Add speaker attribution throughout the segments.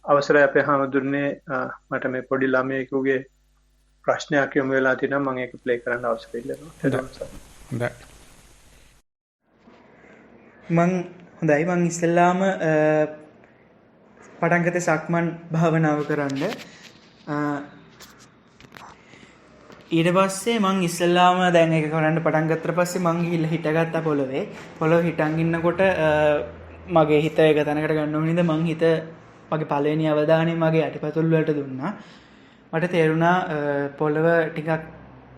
Speaker 1: අවසරයි අපේ හාමුදුරනේ මට මේ පොඩි ළමයෙකුගේ ප්‍රශ්නයක් යොමු වෙලා තිනවා මම ඒක ප්ලේ කරන්න අවසර ඉල්ලනවා.
Speaker 2: හොඳයි.
Speaker 1: ඊට පස්සේ
Speaker 2: හොඳයි.
Speaker 3: හොඳයි මං ඉස්සෙල්ලාම පටන් ගත්තේ සක්මන් භාවනාව කරන්න. ඊට පස්සේ මං ඉස්සෙල්ලාම දැන් ඒක කරන්න පටන් ගත්තට පස්සේ මං ගිහිල්ලා හිටගත්තා පොළවේ. පොළොව හිටන් ඉන්නකොට මගේ හිත එක තැනකට ගන්න ඕන හින්දා මං හිත මගේ පළවෙනි අවධානය මගේ යටිපතුල් වලට දුන්නා. මට තේරුණා පොළව ටිකක්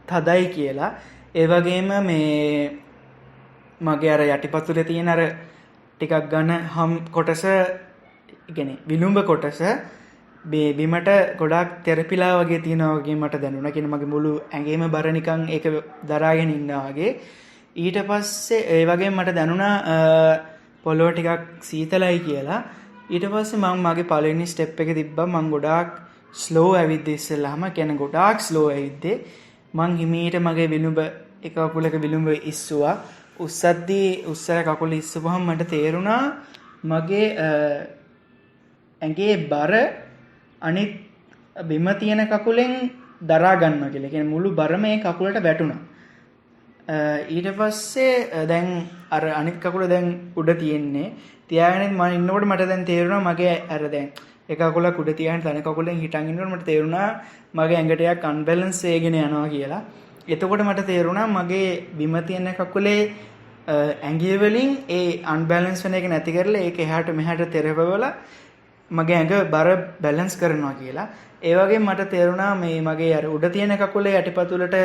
Speaker 3: තදයි කියලා. ඒ වගේම මේ මගේ අර යටිපතුලේ තියෙන අර ටිකක් ඝන හම් කොටස කියන්නේ විලුඹ කොටස බිමට ගොඩාක් තෙරපිලා වගේ තියෙනවා වගේ මට දැනුණා. කියන්නේ මගේ මුළු ඇඟේම බර නිකන් ඒක දරාගෙන ඉන්නා වගේ. ඊට පස්සේ ඒ වගේම මට දැනුණා පොළොව ටිකක් සීතලයි කියලා. ඊට පස්සේ මම මගේ පළවෙනි ස්ටෙප් එක තිබ්බා. මම ගොඩාක් ස්ලෝ ඇවිද්දේ ඉස්සෙල්ලාම. කියන්නේ ගොඩාක් ස්ලෝ ඇවිද්දේ. මං හිමීට මගේ විලුඹ එක කකුලක විලුඹ ඉස්සුවා. උස්සද්දී උස්සර කකුල ඉස්සුවහම මට තේරුණා මගේ ඇඟේ බර අනිත් බිම තියෙන කකුලෙන් දරා ගන්නවා කියලා. කියන්නේ මුළු බරම මේ කකුලට වැටුණා. ඊට පස්සේ දැන් අර අනිත් කකුල දැන් උඩ තියෙන්නේ. තියාගෙන මම ඉන්නකොට මට දැන් තේරුණා මගේ අර දැන් එක කකුලක් උඩ තියාගෙන තන කකුලෙන් හිටන් ඉන්නකොට මට තේරුණා මගේ ඇඟට යක් අන්බැලන්ස් වෙගෙන යනවා කියලා. එතකොට මට තේරුණා මගේ බිම තියෙන කකුලේ ඇඟිලි වලින් ඒ අන්බැලන්ස් වෙන එක නැති කරලා ඒක එහාට මෙහාට තෙරපවලා මගේ ඇඟ බර බැලන්ස් කරනවා කියලා. ඒ වගේම මට තේරුණා මේ මගේ අර උඩ තියෙන කකුලේ යටිපතුලට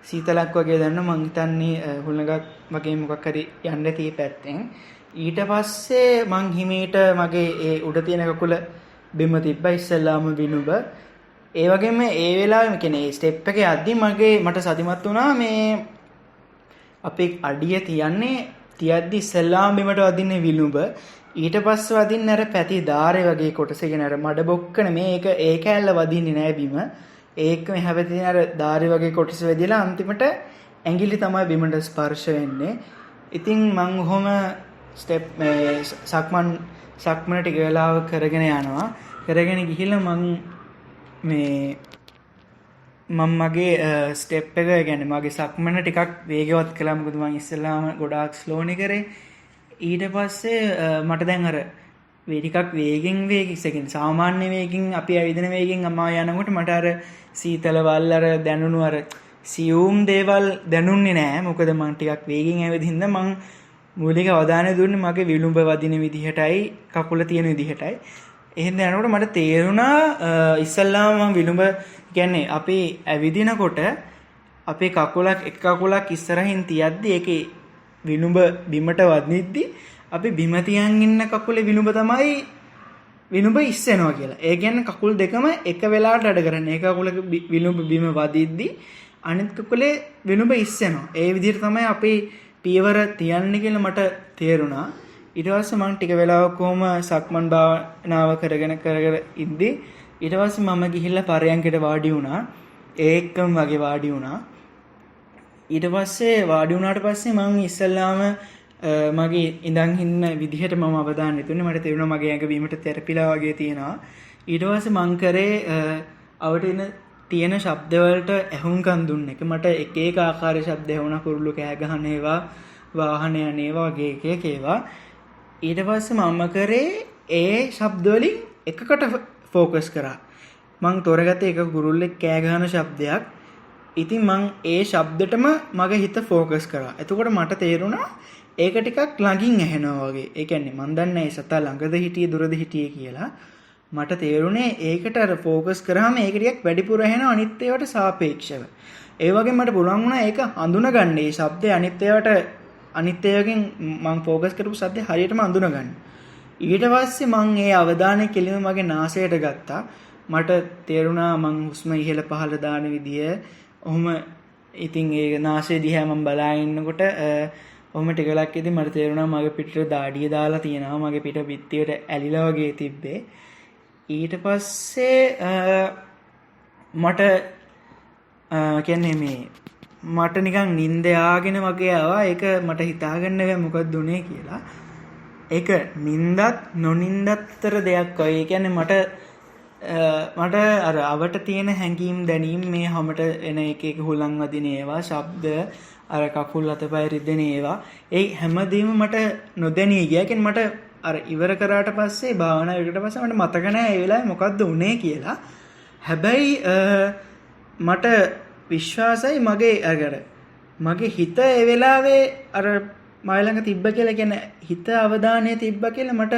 Speaker 3: සීතලක් වගේ දැනෙනවා. මං හිතන්නේ හුලඟක් වගේ මොකක් හරි යන්න තිය පැත්තෙන්. ඊට පස්සේ මං හිමීට මගේ ඒ උඩ තියෙන කකුල බිම තිබ්බා ඉස්සෙල්ලාම විනුබ. ඒ වගේම ඒ වෙලාවෙම කියන්නේ ස්ටෙප් එකේ යද්දි මට සතිමත් වුණා මේ අපේ අඩිය තියද්දි ඉස්සෙල්ලාම බිමට වදින්නේ විනුබ. ඊට පස්සේ වදින්නේ අර පැති ධාරේ වගේ කොටස කියන අර මඩ බොක්කන මේක ඒ කෑල්ල වදින්නේ නෑ බිම. ඒක මෙහා පැත්තේ අර ධාරේ වගේ කොටස වැදිලා අන්තිමට ඇඟිලි තමයි බිමට ස්පර්ශ වෙන්නේ. ඉතින් මං ඔහොම ස්ටෙප් සක්මන ටික වෙලාව කරගෙන යනවා. කරගෙන ගිහිල්ලා මම මගේ ස්ටෙප් එක කියන්නේ මගේ සක්මන ටිකක් වේගවත් කළා. මොකද මම ඉස්සෙල්ලාම ගොඩාක් ස්ලෝනි කරේ. ඊට පස්සේ මට දැන් අර ටිකක් වේගින් සාමාන්‍ය වේගින් අපි ඇවිදින වේගින් අමා යනකොට මට අර සීතල වල් අර දැනුණු අර සියුම් දේවල් දැනුන්නේ නෑ. මොකද මම ටිකක් වේගින් ඇවිදින්න මං මූලික අවධානය දුන්නේ මගේ විලුඹ වදින විදිහටයි කකුල තියෙන විදිහටයි. එහෙනම් යනකොට මට තේරුණා ඉස්සල්ලාම මම විලුඹ කියන්නේ අපි ඇවිදිනකොට අපේ කකුලක් එක කකුලක් ඉස්සරහින් තියද්දි ඒකේ විලුඹ බිමට වදිද්දි අපි බිම තියන් ඉන්න කකුලේ විලුඹ තමයි විලුඹ ඉස්සෙනවා කියලා. ඒ කියන්නේ කකුල් දෙකම එක වෙලාවට අඩ කරන්නේ. එක කකුලක විලුඹ බිම වදිද්දි අනිත් කකුලේ විලුඹ ඉස්සෙනවා. ඒ විදිහට තමයි අපි පියවර තියන්නේ කියලා මට තේරුණා. ඊට පස්සේ මම ටික වෙලාවක් කොහොම සක්මන් භාවනාව කරගෙන ඉද්දි ඊට පස්සේ මම ගිහිල්ලා පරයන්කට වාඩි වුණා. ඒකම වගේ වාඩි වුණා. ඊට පස්සේ වාඩි වුණාට පස්සේ මම ඉස්සල්ලාම මගේ ඉඳන් ඉන්න විදිහට මම අවධානය දුන්නේ. මට තේරුණා මගේ ඇඟ බීමට තෙරපිලා වගේ තියෙනවා. ඊට පස්සේ මං කරේ අවටින තියෙන ශබ්ද වලට ඇහුම්කන් දුන්න එක. මට එක එක ආකාරයේ ශබ්ද ඇහුණා. කුරුල්ලෝ කෑ ගහන ඒවා, වාහන යන ඒවා වගේ එක ඒවා. ඊට පස්සේ මම කරේ ඒ ශබ්ද වලින් එකකට ફોකස් කරා. මං තෝරගත්තේ එක කුරුල්ලෙක් කෑ ගහන ශබ්දයක්. ඉතින් මං ඒ ශබ්දෙටම මගේ හිත ફોකස් කරා. එතකොට මට තේරුණා ඒක ටිකක් ළඟින් ඇහෙනවා වගේ. ඒ කියන්නේ මන් දන්නේ ඒ සතා ළඟද හිටියේ දුරද හිටියේ කියලා. මට තේරුණේ ඒකට අර ફોකස් කරාම ඒක ටිකක් වැඩිපුර ඇහෙනවා අනිත් ඒවාට සාපේක්ෂව. ඒ වගේ මට පුළුවන් වුණා ඒක අඳුනගන්න. මේ ශබ්දේ අනිත් ඒවාගෙන් මං ફોකස් කරපු ශබ්දේ හරියටම අඳුනගන්න. ඊට පස්සේ මං ඒ අවධානය කෙලින්ම මගේ නාසයට ගත්තා. මට තේරුණා මං හුස්ම ඉහළ පහළ දාන විදිය. ඔහොම ඉතින් ඒ නාසය දිහා මම බලාගෙන ඉන්නකොට ඔහොම ටික වෙලක් ඉතින් මට තේරුණා මගේ පිටට දාඩිය දාලා තියෙනවා. මගේ පිට පිටියට ඇලිලා වගේ තිබ්බේ. ඊට පස්සේ මට කියන්නේ මට නිකන් නිින්ද ආගෙන වගේ ආවා. ඒක මට හිතාගන්න බැහැ මොකක්ද උනේ කියලා. ඒක නිින්දත් නොනිින්දත් අතර දෙයක් වගේ. ඒ කියන්නේ මට මට අර අවට තියෙන හැඟීම් දැනීම් මේ හැමට එන එක හුලං වදින ඒවා ශබ්ද අර කකුල් අතපය රිදෙන ඒවා ඒ හැමදේම මට නොදැනී ගියා. කියන්නේ මට අර ඉවර කරාට පස්සේ භාවනා ඉවරකට පස්සේ මට මතක නැහැ ඒ වෙලාවේ මොකද්ද උනේ කියලා. හැබැයි මට විශ්වාසයි මගේ හිත ඒ වෙලාවේ අර මයි ළඟ තිබ්බ කියලා කියන්නේ හිත අවධානය තිබ්බ කියලා මට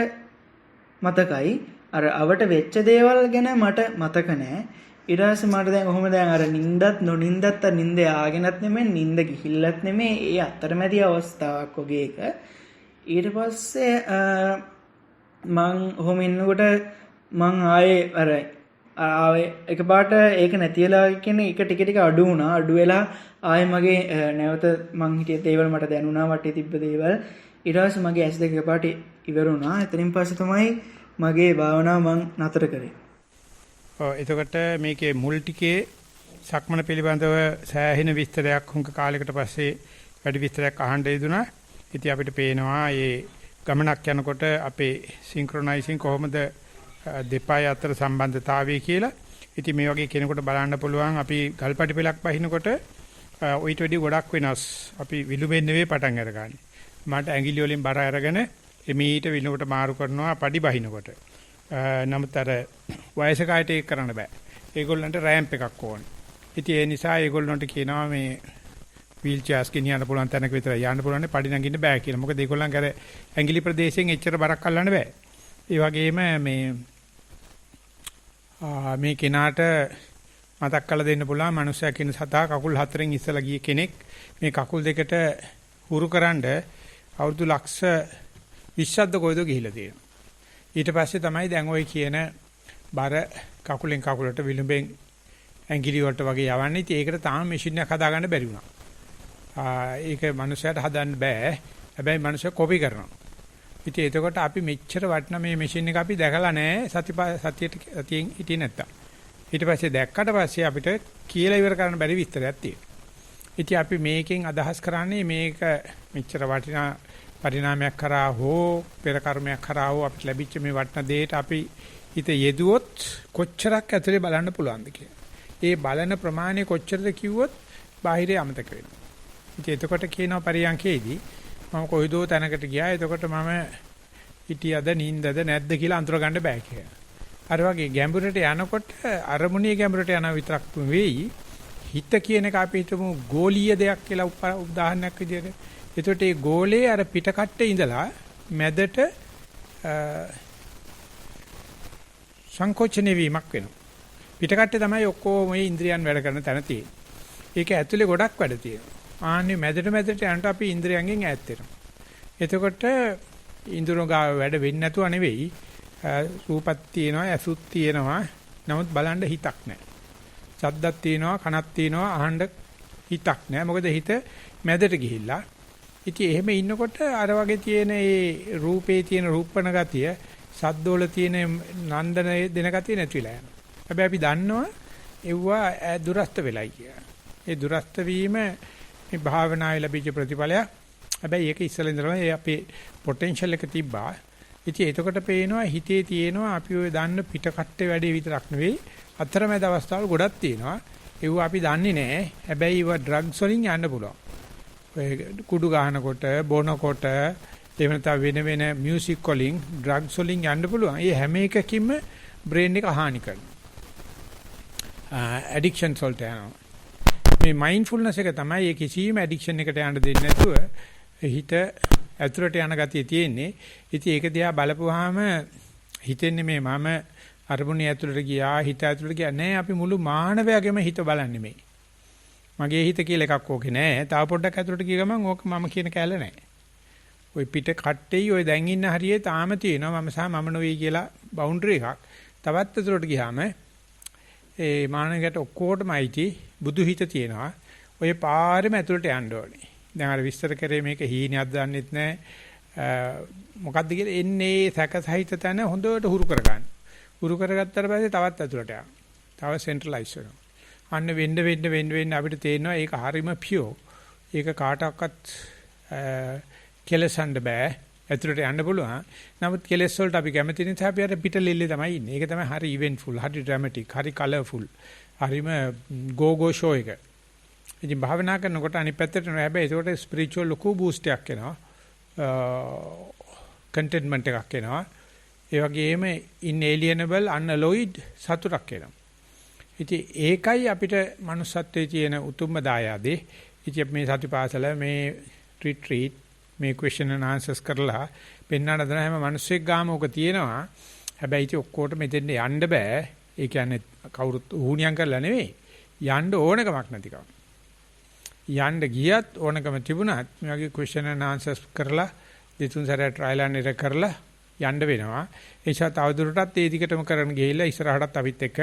Speaker 3: මතකයි. අර අවට වෙච්ච දේවල් ගැන මට මතක නැහැ. ඊට පස්සේ මට දැන් කොහොමද දැන් අර නිින්දත් නොනිින්දත් නිින්ද ආගෙනත් නෙමෙයි නිින්ද ගිහිල්ලත් නෙමෙයි ඒ අතරමැදි අවස්ථාවක් වගේ එක. ඊට පස්සේ මං ඔහොම ඉන්නකොට මං ආයේ එකපාරට ඒක නැතිලා කියන්නේ ඒක ටික ටික අඩු වුණා. අඩු වෙලා ආයේ මගේ නැවත මං හිතේ දේවල් මට දැනුණා වටේ තිබ්බ දේවල්. ඊට පස්සේ මගේ S2 එකපාරට ඉවර වුණා. එතනින් පස්සේ තමයි මගේ භාවනාව මං නතර කරේ.
Speaker 2: එතකොට මේකේ මුල් ටිකේ සක්මන පිළිබඳව සෑහෙන විස්තරයක් හුඟ කාලයකට පස්සේ වැඩි විස්තරයක් අහන්න ලැබුණා. ඉතින් අපිට පේනවා මේ ගමනක් යනකොට අපේ සින්ක්‍රොනයිසින් කොහොමද දෙපය අතර සම්බන්ධතාවය කියලා. ඉතින් මේ වගේ කෙනෙකුට බලන්න පුළුවන් අපි ගල්පටි පෙලක් බහිනකොට ඔයිට වැඩි ගොඩක් වෙනස්. අපි විලුඹෙන් නෙවෙයි පටන් අරගන්නේ. මට ඇඟිලි වලින් බර අරගෙන එමීට විලුඹට මාරු කරනවා පඩි බහිනකොට. නමුත් අර වයසක අයට ඒක කරන්න බෑ. ඒගොල්ලන්ට රෑම්ප් එකක් ඕනේ. ඉතින් ඒ නිසා ඒගොල්ලන්ට කියනවා මේ වීල් චෙයාර්ස් ගෙනියන්න පුළුවන් තැනක විතර යන්න පුළුවන් පඩි නගින්න බෑ කියලා. මොකද ඒගොල්ලන්ගේ අර ඇඟිලි ප්‍රදේශයෙන් එච්චර බරක් අල්ලන්න බෑ. ඒ වගේම මේ කෙනාට මතක් කරලා දෙන්න පුළුවන් මනුස්සයා කියන සතා කකුල් හතරෙන් ඉස්සලා ගිය කෙනෙක් මේ කකුල් දෙකට හුරුකරනද අවුරුදු ලක්ෂ 20ක්ද කොයිද ගිහිලා තියෙනවා. ඊට පස්සේ තමයි දැන් ওই කියන බර කකුලෙන් කකුලට විලුඹෙන් ඇඟිලි වලට වගේ යවන්නේ. ඉතින් ඒකට තාම මැෂින් එකක් හදාගන්න බැරි වුණා. ඒක මනුස්සයාට හදන්න බෑ. හැබැයි මනුස්සයා කොපි කරනවා. ඉතින් එතකොට අපි මෙච්චර වටින මේ මැෂින් එක අපි දැකලා නැහැ සතියෙන් හිටියේ නැත්තම්. ඊට පස්සේ දැක්කට පස්සේ අපිට කියලා ඉවර කරන්න බැරි විස්තරයක් තියෙනවා. ඉතින් අපි මේකෙන් අදහස් කරන්නේ මේක මෙච්චර වටිනා පරිණාමයක් කරා හෝ පෙර කර්මයක් කරා හෝ අපිට ලැබිච්ච මේ වටිනා දෙයට අපි හිත යෙදුවොත් කොච්චරක් ඇතුලේ බලන්න පුළුවන්ද කියලා. ඒ බලන ප්‍රමාණය කොච්චරද කිව්වොත් බාහිරේ අමතක වෙනවා. ඉතින් එතකොට කියනවා පරියන්කේදී මම කොයිදෝ තැනකට ගියා. එතකොට මම හිටියද නිින්දද නැද්ද කියලා අඳුර ගන්න බෑ කියලා. අර වගේ ගැඹුරට යනකොට අරමුණේ ගැඹුරට යන විතරක් වෙයි. හිත කියන එක අපි හිතමු ගෝලීය දෙයක් කියලා උදාහරණයක් විදියට. එතකොට මේ ගෝලයේ අර පිටකට්ටේ ඉඳලා මැදට සංකෝචන වීමක් වෙනවා. පිටකට්ටේ තමයි ඔක්කොම මේ ඉන්ද්‍රියන් වැඩ කරන තැන තියෙන්නේ. ඒක ඇතුලේ ගොඩක් වැඩ තියෙනවා. ආන්නේ මැදට යනට අපි ඉන්ද්‍රියන්ගෙන් ඈත් වෙනවා. එතකොට ඉන්ද්‍රෝ ගාව වැඩ වෙන්නේ නැතුව නෙවෙයි රූපත් තියෙනවා ඇසුත් තියෙනවා. නමුත් බලන්න හිතක් නැහැ. ශබ්දක් තියෙනවා කනක් තියෙනවා අහන්න හිතක් නැහැ. මොකද හිත මැදට ගිහිල්ලා. ඉතින් එහෙම ඉන්නකොට අර වගේ තියෙන ඒ රූපේ තියෙන රූපණ ගතිය සද්දෝල තියෙන නන්දන දෙන ගතිය නැතිලා යනවා. හැබැයි අපි දන්නවා ඒවා දුරස්ත වෙලයි කියලා. ඒ දුරස්ත වීම මේ භාවනාවේ ලැබිච්ච ප්‍රතිඵලයක්. හැබැයි ඒක ඉස්සෙල්ලා ඉඳලා ඒ අපේ පොටෙන්ෂල් එක තිබ්බා. ඉතින් එතකොට පේනවා හිතේ තියෙනවා අපි ඔය දන්න පිටකට්ටේ වැඩේ විතරක් නෙවෙයි අතරමැද අවස්ථාවල් ගොඩක් තියෙනවා. ඒව අපි දන්නේ නැහැ. හැබැයි ඒව ඩ්‍රග්ස් වලින් යන්න පුළුවන්. ඔය කුඩු ගහනකොට බොනකොට එහෙම නැත්නම් වෙන මියුසික් වලින් ඩ්‍රග්ස් වලින් යන්න පුළුවන්. ඒ හැම එකකින්ම බ්‍රේන් එක හානි කරනවා. ඇඩික්ෂන් වලට යනවා. මේ මයින්ඩ්ෆුල්නස් එක තමයි ඒ කිසිම ඇඩික්ෂන් එකට යන්න දෙන්නේ නැතුව හිත ඇතුළට යන ගතිය තියෙන්නේ. ඉතින් ඒක දිහා බලපුවාම හිතෙන්නේ මේ මම අරමුණේ ඇතුළට ගියා හිත ඇතුළට ගියා නෑ. අපි මුළු මානවයාගේම හිත බලන්නේ මේ. මගේ හිත කියලා එකක් ඕකේ නෑ. තව පොඩ්ඩක් ඇතුළට ගිය ගමන් ඕක මම කියන කැලේ නෑ. ওই පිට කට්ටේ ඔය දැන් ඉන්න හරියේ තාම තියෙනවා මම සහ මම නෙවෙයි කියලා බවුන්ඩරි එකක්. තවත් ඇතුළට ගියාම ඒ මානවයාට ඔක්කොටම අයිති බුදු හිත තියෙනවා. ඔය පාරෙම ඇතුළට යන්න ඕනේ. දැන් අර විස්තර කරේ මේක හීනයක් දන්නෙත් නෑ. මොකද්ද කියලා එන්නේ සැකසහිත තැන හොඳට හුරු කරගන්න. හුරු කරගත්තාට පස්සේ තවත් ඇතුළට යනවා. තව සෙන්ට්‍රලයිස් වෙනවා. අන්න වෙන්න අපිට තේරෙනවා ඒක හරීම පියෝ. ඒක කාටවත් කෙලසන්න බෑ. ඇතුළට යන්න පුළුවන්. නමුත් කෙලෙස් වලට අපි කැමති නිසා අපි අර පිටලෙල්ලේ තමයි ඉන්නේ. ඒක තමයි හරි ඉවෙන්ට්ෆුල්, හරි ඩ්‍රැමැටික්, හරි කලර්ෆුල්. හරිම ගෝ ෂෝ එක. ඉතින් භාවනා කරනකොට අනිත් පැත්තට නෝ හැබැයි ඒකට ස්පිරිචුවල් ලොකු බූස්ට් එකක් එනවා. කන්ටෙන්ට්මන්ට් එකක් එනවා. ඒ වගේම inalienable unalloyed සතුටක් එනවා. ඉතින් ඒකයි අපිට manussත්වයේ තියෙන උතුම්ම දායාදේ. ඉතින් මේ සතිපාසල මේ රිට්‍රීට් මේ question and answers කරලා පෙන්වන්න දන හැම මිනිස්සෙක් ගාම ඕක තියෙනවා. හැබැයි ඉතින් ඔක්කොට මෙතෙන් යන්න බෑ. ඒ කියන්නේ කවුරුත් ඌණියම් කරලා නෙවෙයි. යන්න ඕනකමක් නැතිකම. යන්න ගියත් ඕනකම තිබුණත් මේ වගේ question and answers කරලා දෙතුන් සැරයක් trial and error කරලා යන්න වෙනවා. ඒ නිසා තවදුරටත් ඒ දිගටම කරන්න ගිහිල්ලා ඉස්සරහටත් අපිත් එක්ක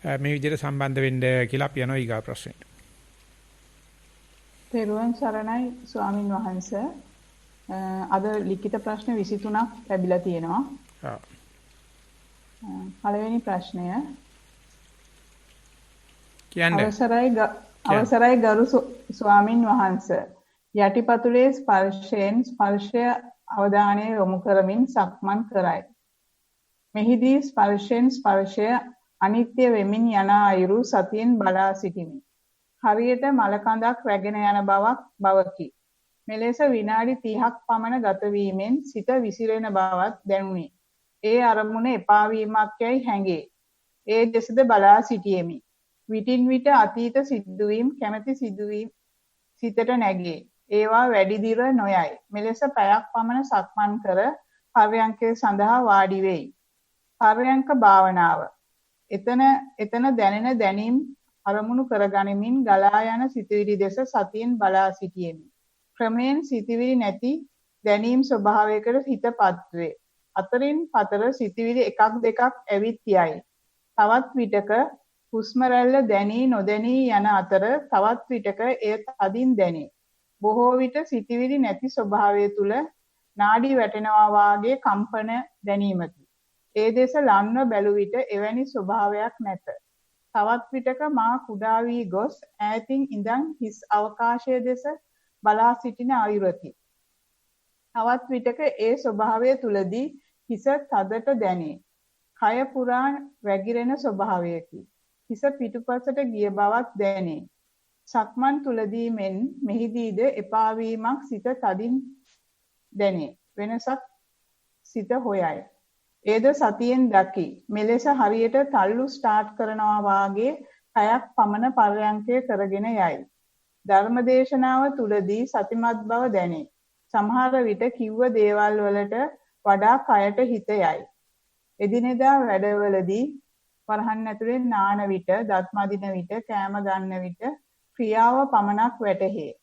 Speaker 2: මේ විදිහට සම්බන්ධ වෙන්න කියලා අපි යනවා ඊගා ප්‍රශ්නෙට.
Speaker 4: තෙරුවන් සරණයි ස්වාමින් වහන්සේ. අද ලිඛිත ප්‍රශ්න 23ක් ලැබිලා තියෙනවා.
Speaker 2: ඔව්.
Speaker 4: පළවෙනි ප්‍රශ්නය.
Speaker 2: කියන්නේ
Speaker 4: අවසරයි ගරු ස්වාමින් වහන්සේ. යටිපතුලේ ස්පර්ශයෙන් ස්පර්ශය අවධානය යොමු කරමින් සක්මන් කරයි. මෙහිදී ස්පර්ශයෙන් ස්පර්ශය අනිත්‍ය වෙමින් යන අයුරු සතියෙන් බලා සිටිමි. හරියට මලකඳක් රැගෙන යන බවකි. මෙලෙස විනාඩි 30ක් පමණ ගත වීමෙන් සිත විසිරෙන බවක් දැනුනි. ඒ අරමුණ එපා වීමක් යයි හැඟේ. ඒ දෙසද බලා සිටියෙමි. විටින් විට අතීත සිදුවීම් කැමැති සිදුවීම් සිතට නැගේ. ඒවා වැඩි දිර නොයයි. මෙලෙස පැයක් පමණ සක්මන් කර පර්යංකය සඳහා වාඩි වෙයි. පර්යංක භාවනාව. එතන දැනෙන දැනීම් අරමුණු කරගනිමින් ගලා යන සිතුවිලි දෙස සතියෙන් බලා සිටියෙමි. ක්‍රමයෙන් සිතුවිලි නැති දැනීම් ස්වභාවයකට හිතපත් වේ. අතරින් පතර සිතුවිලි එකක් දෙකක් ඇවිත් යයි. තවත් විටක හුස්ම රැල්ල දැනී නොදැනී යන අතර තවත් විටක එය තදින් දැනේ. බොහෝ විට සිතුවිලි නැති ස්වභාවය තුල නාඩි වැටෙනවා වාගේ කම්පන දැනීමකි. ඒ දෙස ලන්ව බැලු විට එවැනි ස්වභාවයක් නැත. තවත් විටක මා කුඩා වී ගොස් ඈතින් ඉඳන් හිස් අවකාශය දෙස බලා සිටින අයුරකි. තවත් විටක ඒ ස්වභාවය තුලදී හිස තදට දැනේ. කය පුරා වැగిරෙන ස්වභාවයකි. හිස පිටුපසට ගිය බවක් දැනේ. සක්මන් තුලදී මෙන් මෙහිදීද එපා වීමක් සිත තදින් දැනේ. වෙනසක් සිත හොයයි. ඒද සතියෙන් දකි. මෙලෙස හරියට තල්ලු ස්ටාර්ට් කරනවා වාගේ පැයක් පමණ පර්යංකය කරගෙන යයි. ධර්මදේශනාව තුලදී සතිමත් බව දැනේ. සමහර විට කිව්ව දේවල් වලට වඩා කයට හිත යයි. එදිනෙදා වැඩවලදී වරහන් ඇතුලේ නාන විට, දත් මදින විට, කෑම ගන්න විට ක්‍රියාව පමණක් වැටහේ.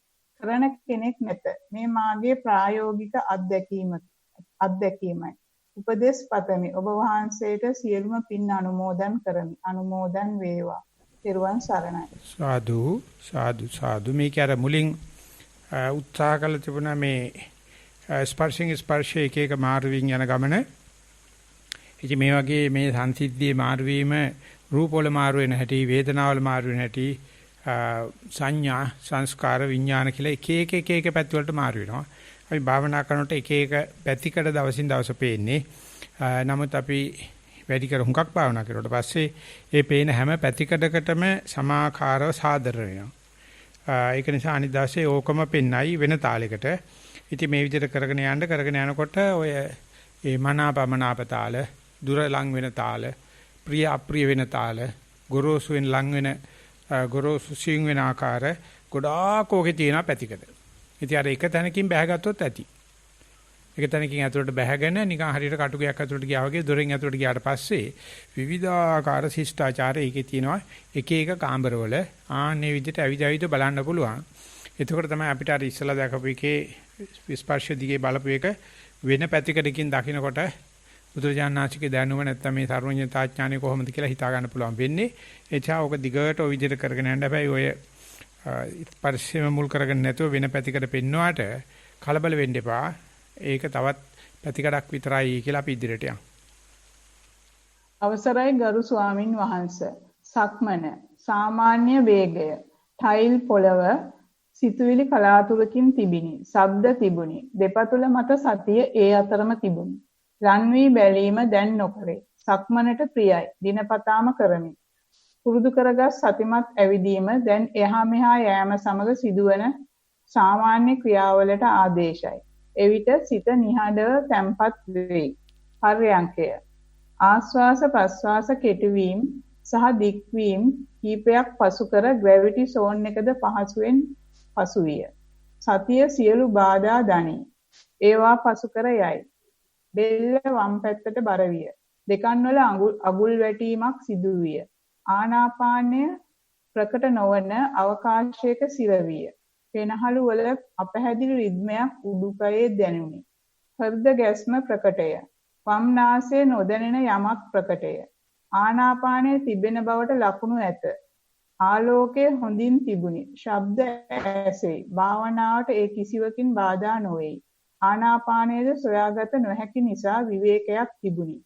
Speaker 4: කරන කෙනෙක් නැත. මේ මාගේ ප්‍රායෝගික අත්දැකීමයි. උපදේශ පතමි. ඔබ වහන්සේට සියලුම පින් අනුමෝදන් කරමි. අනුමෝදන් වේවා. ත්වන් සරණයි.
Speaker 2: සාදු සාදු සාදු. මේක අර මුලින් උත්සාහ කළ තිබුණා මේ ස්පර්ශය එක එක මාරුවින් යන ගමන. ඉතින් මේ වගේ මේ සංසිද්ධියේ මාරු වීම රූපවල මාරු වෙන හැටි, වේදනාවල මාරු වෙන හැටි, සංඥා, සංස්කාර, විඥාන කියලා එක එක පැති වලට මාරු වෙනවා. අපි භාවනා කරනකොට එක එක පැතිකඩ දවසින් දවස පේන්නේ. නමුත් අපි වැඩි කර හුඟක් භාවනා කරුවට පස්සේ ඒ පේන හැම පැතිකඩකටම සමාකාරව සාදර වෙනවා. ඒක නිසා අනිත් දවසේ ඕකම පෙන්නයි වෙන තාලයකට. ඉතින් මේ විදිහට කරගෙන යනකොට ඔය ඒ මනාපමනාප තාල, දුර ලං වෙන තාල, ප්‍රිය අප්‍රිය වෙන තාල, ගොරෝසු වෙන ලං වෙන ගොරෝසු සිං වෙන ආකාර ගොඩාක් ඕකේ තියෙන පැතිකඩ. ඉතින් අර එක තැනකින් බැහැගත්තොත් ඇති. එක තැනකින් ඇතුළට බැහැගෙන නිකන් හරියට කටුකයක් ඇතුළට ගියා වගේ දොරෙන් ඇතුළට ගියාට පස්සේ විවිධාකාර ශිෂ්ටාචාර ඒකේ තියෙනවා. එක එක කාමරවල ආන්නේ විදිහට ඇවිද බලන්න පුළුවන්. එතකොට තමයි අපිට අර ඉස්සලා දැකපු එකේ ස්පර්ශ දිගේ බලපු එක වෙන පැතිකඩකින් දකින්නකොට බුදුරජාණන්සේගේ දැනුම නැත්තම් මේ සර්වඥතාඥානෙ කොහොමද කියලා හිතා ගන්න පුළුවන් වෙන්නේ. එචා ඔක දිගට ඔය විදිහට කරගෙන යන්න. හැබැයි ඔය ස්පර්ශෙම මුල් කරගෙන නැතුව වෙන පැතිකඩ පෙන්වුවාට කලබල වෙන්න එපා. ඒක තවත් පැතිකඩක් විතරයි කියලා අපි ඉදිරියට යමු.
Speaker 4: අවසරයි ගරු ස්වාමින් වහන්සේ. සක්මන සාමාන්‍ය වේගය ටයිල් පොළව සිතුවිලි කලාතුරකින් තිබිනි. ශබ්ද තිබුණි. දෙපතුල මත සතිය ඒ අතරම තිබුණි. රන් වී බැලීම දැන් නොකරේ. සක්මනට ප්‍රියයි. දිනපතාම කරමි. පුරුදු කරගත් සතිමත් ඇවිදීම දැන් එහා මෙහා යෑම සමග සිදුවන සාමාන්‍ය ක්‍රියාවලට ආදේශයි. එවිට සිත නිහඬව තැම්පත් වේ. පර්යංකය. ආශ්වාස ප්‍රශ්වාස කෙටිවීම සහ දික්වීම කීපයක් පසු කර ග්‍රැවිටි සෝන් එකද පහසුවෙන් පසු විය. සතිය සියලු බාධා දනී. ඒවා පසු කර යයි. බෙල්ල වම් පැත්තට බර විය. දෙකන් වල අගුල් වැටීමක් සිදු විය. ආනාපානය ප්‍රකට නොවන අවකාශයක සිර විය. පෙනහළු වල අපැහැදිලි රිද්මයක් උඩුකයේ දැනුනි. හෘද ගැස්ම ප්‍රකටය. වම් නාසයේ නොදැනෙන යමක් ප්‍රකටය. ආනාපානයේ තිබෙන බවට ලකුණු ඇත. ආලෝකය හොඳින් තිබුණි. ශබ්ද ඇසේ. භාවනාවට ඒ කිසිවකින් බාධා නොවේ. ආනාපානයේද සොයාගත නොහැකි නිසා විවේකයක් තිබුණි.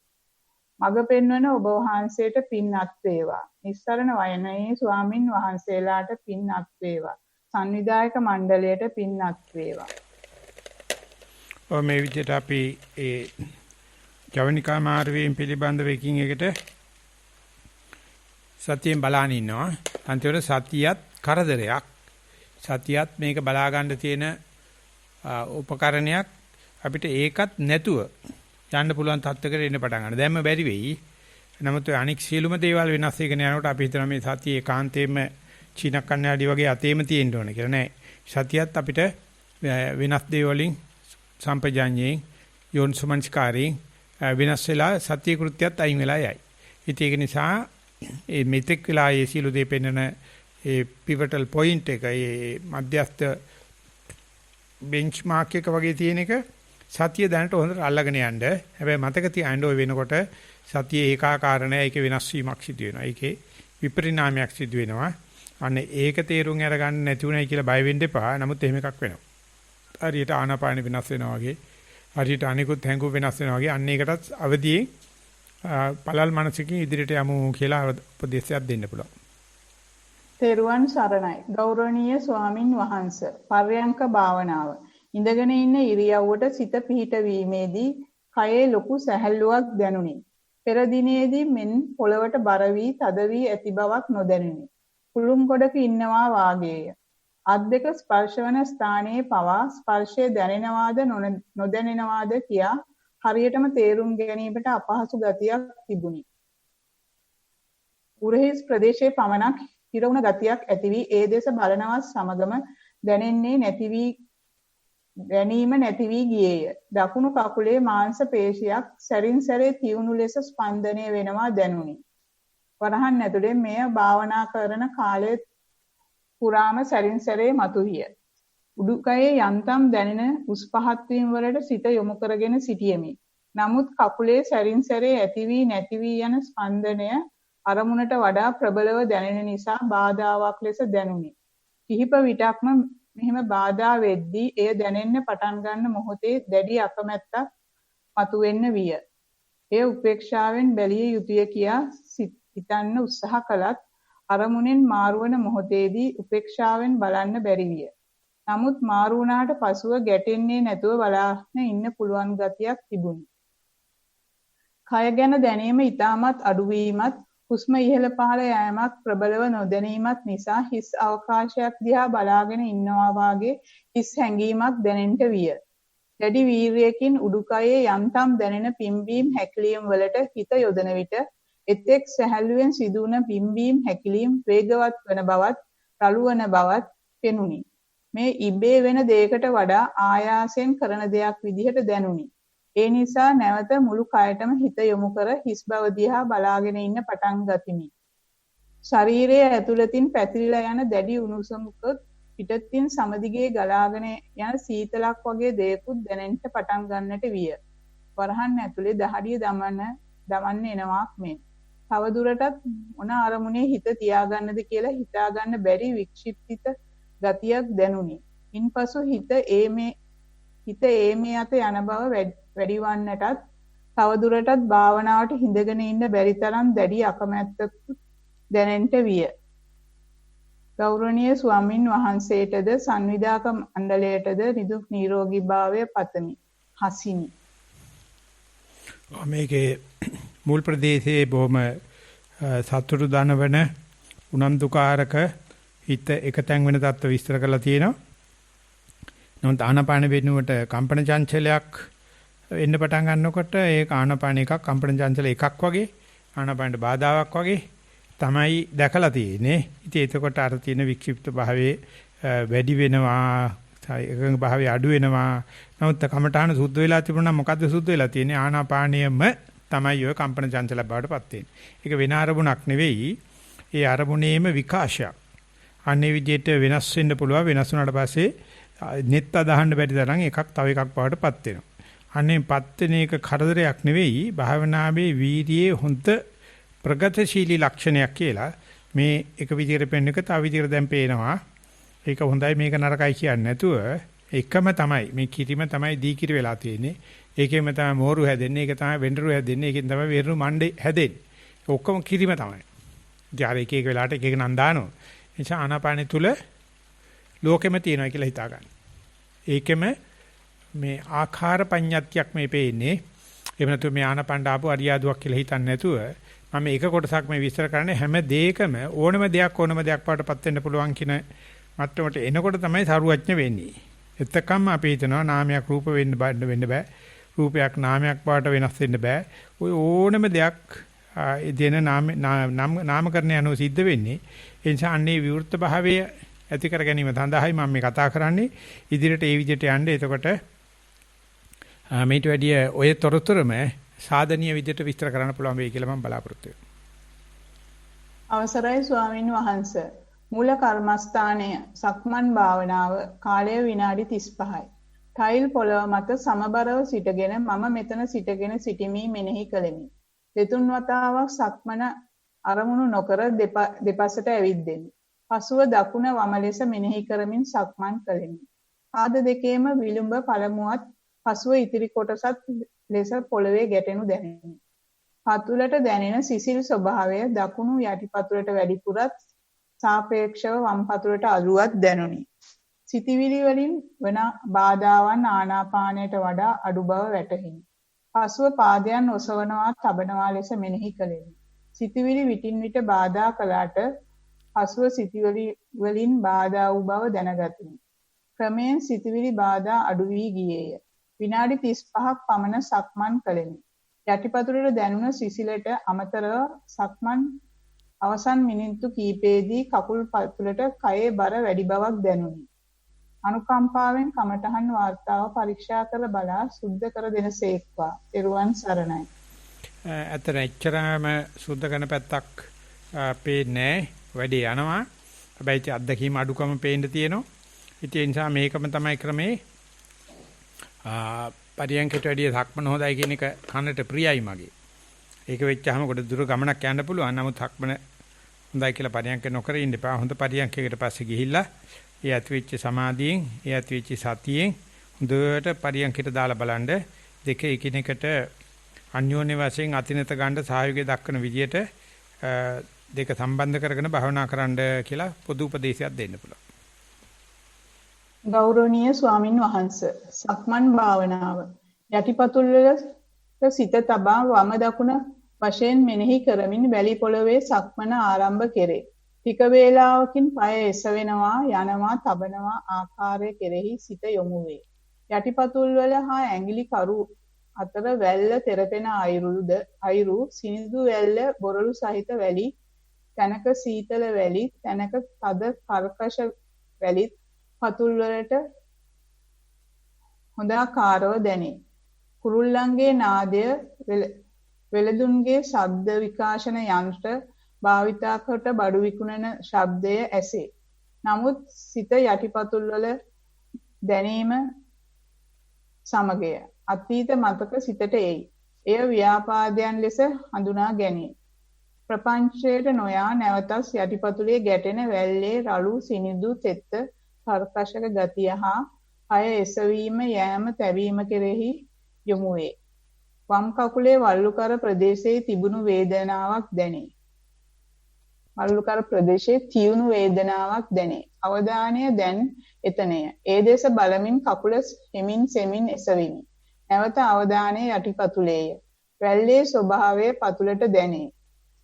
Speaker 4: මඟ පෙන්වන ඔබ වහන්සේට පින්වත් වේවා. නිස්සරණ වයනයේ ස්වාමින් වහන්සේලාට පින්වත් වේවා. සංවිධායක මණ්ඩලයට පින්වත් වේවා.
Speaker 2: මේ විදිහට අපි ඒ ජවනිකා මාර්ගයෙන් පිළිබඳව එකින් එකට සතියෙන් බලාගෙන ඉන්නවා. අන්තිමට සතියත් කරදරයක්. සතියත් මේක බලා ගන්න තියෙන උපකරණයක්. අපිට ඒකත් නැතුව යන්න පුළුවන් තත්ත්වයකට එන්න පටන් ගන්නවා. දැන්ම බැරි වෙයි. නමුත් අනික් සියලුම දේවල් වෙනස් වෙගෙන යනකොට අපි හිතනවා මේ සතිය ඒකාන්තයෙන්ම චීන කන්‍යාඩි වගේ අතේම තියෙන්න ඕන කියලා නෑ. සතියත් අපිට වෙනස් දේවලින් සම්පජාඤ්ඤයෙන් යෝනිසමංස්කාරයෙන් වෙනස් වෙලා සතිය කෘත්‍යයත් අයින් වෙලා යයි. ඉතින් ඒක නිසා මේ මෙතෙක් වෙලා ඒ සියලු දේ පෙන්වන ඒ පිවටල් පොයින්ට් එක ඒ මධ්‍යස්ථ බෙන්ච්මාර්ක් එක වගේ තියෙන එක සතිය දැනට හොඳට අල්ලගෙන යන්න. හැබැයි මතක තියාගන්න ඔය වෙනකොට සතිය ඒකාකාර නැහැ. ඒකේ වෙනස් වීමක් සිදු වෙනවා. ඒකේ විපරිණාමයක් සිදු වෙනවා. අන්න ඒක තේරුම් අරගන්න නැති උනායි කියලා බය වෙන්න එපා. නමුත් එහෙම එකක් වෙනවා. හරියට ආනාපාන වෙනස් වෙනවා වගේ. හරියට අනිකුත් හැඟුම් වෙනස් වෙනවා වගේ. අන්න ඒකටත් අවදියෙන් පළල් මනසකින් ඉදිරියට යමු කියලා උපදේශයක් දෙන්න පුළුවන්.
Speaker 4: තෙරුවන් සරණයි. ගෞරවනීය ස්වාමින් වහන්සේ. පර්යංක භාවනාව. ඉඳගෙන ඉන්න ඉරියව්වට සිත පිහිටවීමේදී කයේ ලොකු සැහැල්ලුවක් දැනුනි. පෙර දිනේදී මෙන් පොළවට බර වී තද වී ඇති බවක් නොදැනුනි. කුළුම් ගොඩක ඉන්නවා වාගේය. අත් දෙක ස්පර්ශවන ස්ථානයේ පවා ස්පර්ශය දැනෙනවාද නොදැනෙනවාද කියා හරියටම තේරුම් ගැනීමට අපහසු ගතියක් තිබුණි. උරහිස් ප්‍රදේශයේ පමණක් හිරවුණ ගතියක් ඇති වී ඒ දෙස බලනවත් සමගම දැනෙන්නේ නැති වී ගියේය. දකුණු කකුලේ මාංශ පේශියක් සැරින් සැරේ තියුණු ලෙස ස්පන්දනය වෙනවා දැනුනි. වරහන් ඇතුලේ මෙය භාවනා කරන කාලයේ පුරාම සැරින් සැරේ මතුවිය. උඩුකයේ යන්තම් දැනෙන උස් පහත් වීම වලට සිත යොමු කරගෙන සිටියෙමි. නමුත් කකුලේ සැරින් සැරේ ඇති වී නැති වී යන ස්පන්දනය අරමුණට වඩා ප්‍රබලව දැනෙන නිසා බාධාවක් ලෙස දැනුනි. කිහිප විටක්ම මෙහෙම බාධා වෙද්දී එය දැනෙන්න පටන් ගන්න මොහොතේ දැඩි අකමැත්තක් මතුවෙන්න විය. එය උපේක්ෂාවෙන් බැලිය යුතුය කියා හිතන්න උත්සාහ කළත් අරමුණෙන් මාරුවන මොහොතේදී උපේක්ෂාවෙන් බලන්න බැරි විය. නමුත් මාරු වුණාට පසුව ගැටෙන්නේ නැතුව බලාගෙන ඉන්න පුළුවන් ගතියක් තිබුණි. කය ගැන දැනීම ඊටමත් අඩු වීමත් හුස්ම ඉහළ පහළ යෑමක් ප්‍රබලව නොදැනීමත් නිසා හිස් අවකාශයක් දිහා බලාගෙන ඉන්නවා වාගේ හිස් හැඟීමක් දැනෙන්නට විය. දැඩි වීර්යයෙන් උඩුකයේ යන්තම් දැනෙන පිම්බීම් හැකිලීම් වලට හිත යොදන විට එතෙක් සැහැල්ලුවෙන් සිදුවන පිම්බීම් හැකිලීම් වේගවත් වන බවත් රළු වන බවත් පෙනුනි. මේ ඉබේ වෙන දෙයකට වඩා ආයාසයෙන් කරන දෙයක් විදිහට දැනුනි. ඒ නිසා නැවත මුළු කයටම හිත යොමු කර හිස් බව දිහා බලාගෙන ඉන්න පටන් ගතිමි. ශරීරයේ ඇතුළතින් පැතිරිලා යන දැඩි උණුසුමකුත් පිටතින් සමදිගේ ගලාගෙන යන සීතලක් වගේ දෙයක්ුත් දැනෙන්න පටන් ගන්නට විය. වරහන් ඇතුලේ දහඩිය දමන්න එනවාක් මෙන්. තව දුරටත් මොන අරමුණේ හිත තියාගන්නද කියලා හිතාගන්න බැරි වික්ෂිප්තිත ගතියක් දැනුනි. ඉන්පසු හිත ඒමේ අත යන බව වැඩි වන්නටත් තව දුරටත් භාවනාවට හිඳගෙන ඉන්න බැරි තරම් දැඩි අකමැත්තක් දැනෙන්නට විය. ගෞරවනීය ස්වාමින් වහන්සේටද සංවිධායක මණ්ඩලයටද නිදුක් නිරෝගී භාවය පතමි. හසිනි.
Speaker 2: මේකේ මුල් ප්‍රදේශයේ බොහොම සතුටු දනවන උනන්දුකාරක හිත එකතෙන් වෙන තත්ත්ව විස්තර කරලා තියෙනවා. නමුත් ආනාපාන වෙනුවට කම්පන චංචලයක් එන්න පටන් ගන්නකොට ඒක ආනාපාන එකක් කම්පන චංචල එකක් වගේ ආනාපානට බාධාවක් වගේ තමයි දැකලා තියෙන්නේ. ඉතින් එතකොට අර තියෙන වික්ෂිප්ත භාවයේ වැඩි වෙනවා, එකඟ භාවයේ අඩු වෙනවා. නමුත් කමඨාන සුද්ධ වෙලා තිබුණා නම් මොකද්ද සුද්ධ වෙලා තියෙන්නේ? ආනාපානියම තමයි ඔය කම්පන චංචල බවටපත් වෙන්නේ. ඒක වෙන අරමුණක් නෙවෙයි. ඒ අරමුණේම විකාශයක්. අනේ විදිහට වෙනස් වෙන්න පුළුවන්. වෙනස් වුණාට පස්සේ net අදහන්න බැරි තරම් එකක් තව එකක් බවටපත් වෙනවා. අනේ පත් වෙන එක කරදරයක් නෙවෙයි. භාවනාවේ වීර්යයේ හොඳ ප්‍රගතිශීලී ලක්ෂණයක් කියලා මේ එක විදිහට පෙන්න එක තව විදිහට දැන් පේනවා. ඒක හොඳයි මේක නරකයි කියන්නේ නැතුව එකම තමයි මේ කිරිම තමයි දී කිරි වෙලා තියෙන්නේ. ඒකෙම තමයි මෝරු හැදෙන්නේ. ඒක තමයි වෙඬරු හැදෙන්නේ. ඒකෙන් තමයි වෙරු මණ්ඩේ හැදෙන්නේ. ඔක්කොම කිරිම තමයි. ඉතින් එක එක වෙලාවට එක එක නම් දානවා. ඒ නිසා ආනාපානෙ තුල ලෝකෙම තියෙනවා කියලා හිතා ගන්න. ඒකෙම මේ ආඛාර පඤ්ඤාත්තියක් මේ පේන්නේ. එහෙම නැතුව මේ ආනාපාන ආපු අරියාදුවක් කියලා හිතන්නේ නැතුව මම එක කොටසක් මේ විස්තර කරන්නේ හැම දෙයකම ඕනම දෙයක් පාටපත් වෙන්න පුළුවන් කියන මට්ටමට එනකොට තමයි සරුවඥ වෙන්නේ. එතකම් අපි හිතනවා නාමයක් රූප වෙන්න බෑ. රූපයක් නාමයක් පාට වෙනස් වෙන්න බෑ. ඔය ඕනම දෙයක් දෙන නාමකරණය අනුව සිද්ධ වෙන්නේ. ඒ නිසා අන්නේ විවෘත භාවය ඇති කර ගැනීම සඳහායි මම මේ කතා කරන්නේ. ඉදිරියට ඒ විදිහට යන්න. එතකොට මේට වැඩිය ඔය තොරතුරුම සාධනීය විදිහට විස්තර කරන්න පුළුවන් වෙයි කියලා මම බලාපොරොත්තු වෙනවා.
Speaker 4: අවසරයි ස්වාමින් වහන්සේ. මූල කර්මස්ථානය සක්මන් භාවනාව කාලය විනාඩි 35යි. ටයිල් පොළව මත සමබරව සිටගෙන මම මෙතන සිටගෙන සිටිමි මෙනෙහි කළෙමි. දෙතුන් වතාවක් සක්මන අරමුණු නොකර දෙපසට ඇවිද්දෙමි. පසුව දකුණ වම ලෙස මෙනෙහි කරමින් සක්මන් කළෙමි. පාද දෙකේම විලුඹ පළමුවත් පසුව ඉතිරි කොටසත් ලෙස පොළවේ ගැටෙනු දැනිනි. පතුලට දැනෙන සිසිල් ස්වභාවය දකුණු යටිපතුලට වැඩිපුරත් සාපේක්ෂව වම් පතුලට අඩුවක් දැනුනි. සිතිවිලි වලින් වන බාධාවන් ආනාපානයට වඩා අඩු බව වැටහිණි. පසුව පාදයන් ඔසවනවා තබනවා ලෙස මෙනෙහි කළෙමි. සිතිවිලි විටින් විට බාධා කළාට පසුව සිතිවිලි වලින් බාධා වූ බව දැනගතිමි. ක්‍රමයෙන් සිතිවිලි බාධා අඩු වී ගියේය. විනාඩි 35ක් පමණ සක්මන් කළෙමි. යටිපතුලට දැනුණ සිසිලට අමතරව සක්මන් අවසන් මිනිත්තු කිහිපයේදී කකුල් පතුලට කයේ බර වැඩි බවක් දැනුනි. අනුකම්පාවෙන් කමඨහන් වාර්තාව පරීක්ෂා කර බලා සුද්ධ කර දෙනසේක්වා. ත්වන් සරණයි.
Speaker 2: අතන එච්චරම සුද්ධ කරන පැත්තක් පේන්නේ වැඩි යනවා. හැබැයි අත්දැකීම අඩුකම පේන්න තියෙනවා. ඒ නිසා මේකම තමයි ක්‍රමේ. පරියන්කට වැඩිය සක්මන හොඳයි කියන එක කනට ප්‍රියයි මගේ. ඒක වෙච්චාම කොට දුර ගමනක් යන්න පුළුවන්. නමුත් සක්මන හොඳයි කියලා පරියන්ක නොකර ඉන්න එපා. හොඳ පරියන්කයකට පස්සේ ගිහිල්ලා ඒ ඇතිවෙච්ච සමාධියෙන්, ඒ ඇතිවෙච්ච සතියෙන් හොඳට පරියන්කට දාලා බලන්න. දෙක එකිනෙකට අන්‍යෝන්‍ය වශයෙන් අතිනත ගන්න සහයෝගය දක්වන විදියට දෙක සම්බන්ධ කරගෙන භාවනා කරන්න කියලා පොදු උපදේශයක් දෙන්න පුළුවන්.
Speaker 4: ගෞරවනීය ස්වාමින් වහන්සේ සක්මන් භාවනාව යටිපතුල් වල සිත තබා වම දකුණ වශයෙන් මෙනෙහි කරමින් වැලි පොළවේ සක්මන ආරම්භ කෙරේ. ටික වේලාවකින් පය එසවෙනවා යනවා තබනවා ආකාරය කෙරෙහි සිත යොමු වේ. යටිපතුල් වල හා ඇඟිලි කරු අතර වැල්ල තෙරපෙන අයිරු සිනිඳු වැල්ල බොරළු සහිත වැලි තැනක සීතල වැලි තැනක තද කර්කශ වැලි පතුල් වලට හොඳාකාරව දැනේ. කුරුල්ලන්ගේ නාදය වෙළඳුන්ගේ ශබ්ද විකාශන යන්ත්‍ර භාවිතා කොට බඩු විකුණන ශබ්දය ඇසේ. නමුත් සිත යටිපතුල් වල දැනීම සමගය අතීත මතක සිතට එයි. එය ව්‍යාපාදයන් ලෙස හඳුනා ගැනීම. ප්‍රපංචයට නොයා නැවතත් යටිපතුලේ ගැටෙන වැල්ලේ රළු සිනිඳු තෙත්ත කර්කශක ගතිය හා අය එසවීම යෑම තැවීම කෙරෙහි යොමු වේ. වම් කකුලේ වල්ලුකර ප්‍රදේශයේ තිබුණු වේදනාවක් දැනේ. මල්ලුකර ප්‍රදේශයේ තියුණු වේදනාවක් දැනේ. අවධානය දැන් එතනය. ඒ දෙස බලමින් කකුල හිමින් සෙමින් එසවිනි. නැවත අවධානය යටිපතුලේය. වැල්ලේ ස්වභාවය පතුලට දැනේ.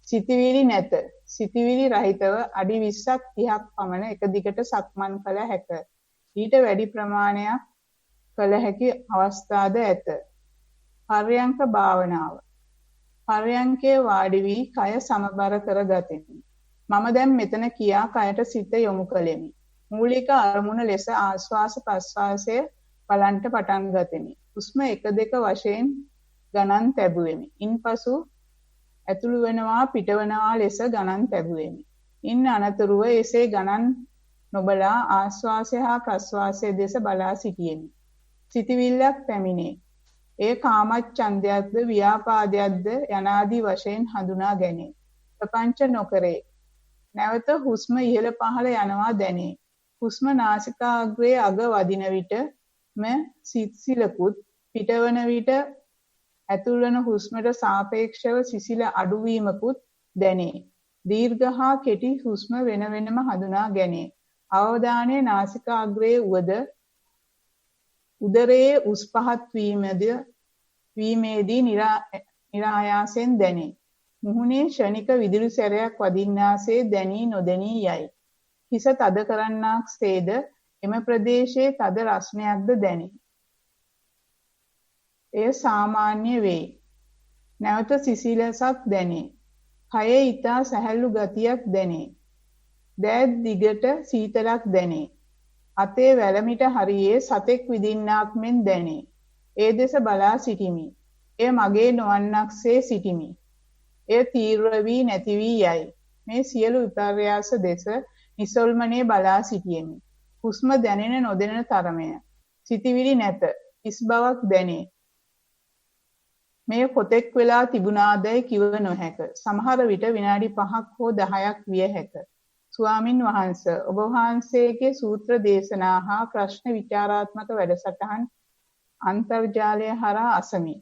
Speaker 4: සිතවිලි නැත. සිතවිලි රහිතව අඩි 20ක් 30ක් පමණ එක දිගට සක්මන් කළ හැක. ඊට වැඩි ප්‍රමාණයක් කළ හැකි අවස්ථාද ඇත. පර්යංක භාවනාව. පර්යංකේ වාඩි වී කය සමබර කර ගතිමි. මම දැන් මෙතන කියා කයට සිත යොමු කළෙමි. මූලික අරමුණ ලෙස ආශ්වාස ප්‍රශ්වාසය බලන්ට පටන් ගතිමි. හුස්ම 1-2 වශයෙන් ගණන් තැබුවෙමි. ඉන්පසු ඇතුළු වෙනවා පිටවනවා ලෙස ගණන් තැබුවෙමි. ඉන් අනතුරුව එසේ ගණන් නොබලා ආශ්වාසය හා ප්‍රශ්වාසය දෙස බලා සිටියෙමි. සිතවිල්ලක් පැමිණේ. ඒ කාමච්ඡන්දයක්ද ව්‍යාපාදයක්ද යනාදී වශයෙන් හඳුනා ගැනේ. ප්‍රපංච නොකරේ. නැවත හුස්ම ඉහළ පහළ යනවා දැනේ. හුස්ම නාසිකාග්‍රයේ අග වදින විටම සිසිලකුත් පිටවන විට ඇතුල්වන හුස්මට සාපේක්ෂව සිසිල අඩුවීමකුත් දැනේ. දීර්ඝ හා කෙටි හුස්ම වෙන වෙනම හඳුනා ගැනේ. අවධානයේ නාසිකාග්‍රයේ උවද උදරයේ උස් පහත් වීමේදී නිරායාසයෙන් දැනේ. මුහුණේ ක්ෂණික විදුලි සැරයක් වදින්නාසේ දැනී නොදැනී යයි. හිස තද කරන්නාක්සේද එම ප්‍රදේශයේ තද රස්නයක්ද දැනේ. එය සාමාන්‍ය වේ. නැවත සිසිලසක් දැනේ. කයේ ඊතා සැහැල්ලු ගතියක් දැනේ. දෑත් දිගට සීතලක් දැනේ. අතේ වැලමිට හරියේ සතෙක් විදින්නාක් මෙන් දැනේ. ඒ දෙස බලා සිටිමි. එය මගේ නොවන්නක්සේ සිටිමි. එය තීව්‍ර වී නැති වී යයි. මේ සියලු විපර්යාස දෙස නිසල්මනේ බලා සිටියෙමි. හුස්ම දැනෙන නොදැනෙන තරමය. සිටිවිලි නැත. හිස් බවක් දැනේ. මෙය කොතෙක් වෙලා තිබුණාදැයි කිව නොහැක. සමහර විට විනාඩි 5ක් හෝ 10ක් විය හැක. ස්වාමින් වහන්සේ ඔබ වහන්සේගේ සූත්‍ර දේශනා හා ප්‍රශ්න විචාරාත්මක වැඩසටහන් අන්තර්ජාලය හරහා අසමි.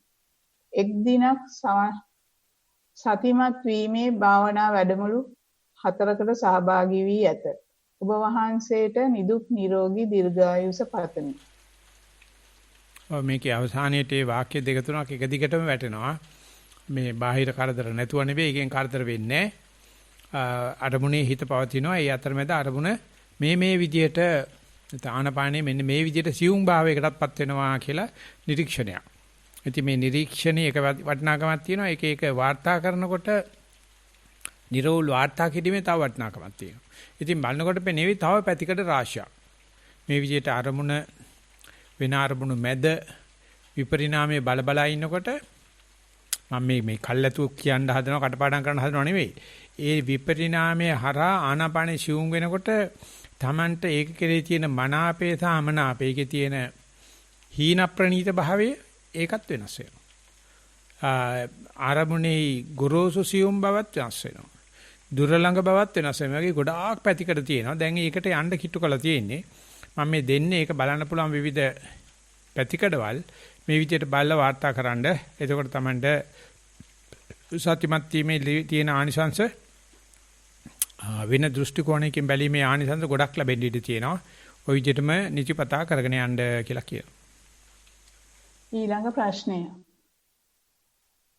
Speaker 4: එක් දිනක් සතිමත් වීමේ භාවනා වැඩමුළු 4කට සහභාගී වී ඇත. ඔබ වහන්සේට නිදුක් නිරෝගී දීර්ඝායුෂ පතමි.
Speaker 2: මේකේ අවසානයේට ඒ වාක්‍ය දෙක තුනක් එක දිගටම වැටෙනවා. මේ බාහිර කරදර නැතුව නෙවෙයි එකෙන් කරදර වෙන්නේ. අරමුණේ හිත පවතිනවා. ඒ අතරමැද අරමුණ මේ විදියට ආනපානේ මෙන්න මේ විදියට සියුම් භාවයකටපත් වෙනවා කියලා නිරීක්ෂණයක්. ඉතින් මේ නිරීක්ෂණයේ එක වටිනාකමක් තියෙනවා. එක වාර්තා කරනකොට නිරෝල් වාර්තා කිරීමේ තව වටිනාකමක් තියෙනවා. ඉතින් බලනකොට පෙනෙවි තව පැතිකඩ රාශියක්. මේ විදියට අරමුණ වෙන අරමුණු මැද විපරිණාමයේ බලබලා ඉන්නකොට මම මේ කල්ැතු කියන්න හදනවා කටපාඩම් කරන්න හදනව නෙවෙයි. ඒ විපරිණාමයේ හරහා ආනාපානේ සිවුම් වෙනකොට Tamanට ඒක කෙරේ තියෙන මනාපේ සහ අමනාපේ ඒකේ තියෙන හීන ප්‍රනීත භාවය ඒකත් වෙනස් වෙනවා. ආරමුණේ ගොරෝසු සිවුම් බවත් වෙනස් වෙනවා. දුර ළඟ බවත් වෙනස් වෙනවා. මේකේ ගොඩාක් පැතිකඩ තියෙනවා. දැන් ඒකට යන්න කිට්ටු කරලා තියෙන්නේ. මම මේ දෙන්නේ ඒක බලන්න පුළුවන් විවිධ පැතිකඩවල් මේ විදිහට බලලා වාර්තා කරන්න. එතකොට Tamanට සත්‍යමත් වීමේ තියෙන ආනිසංශ වෙන දෘෂ්ටි කෝණයකින් බැලීමේ ආනිසංශ ගොඩක් ලැබෙන්න ඉඩ තියෙනවා. ওই විදිහටම නිතිපතා කරගෙන යන්න කියලා කියනවා.
Speaker 4: ඊළඟ ප්‍රශ්නය.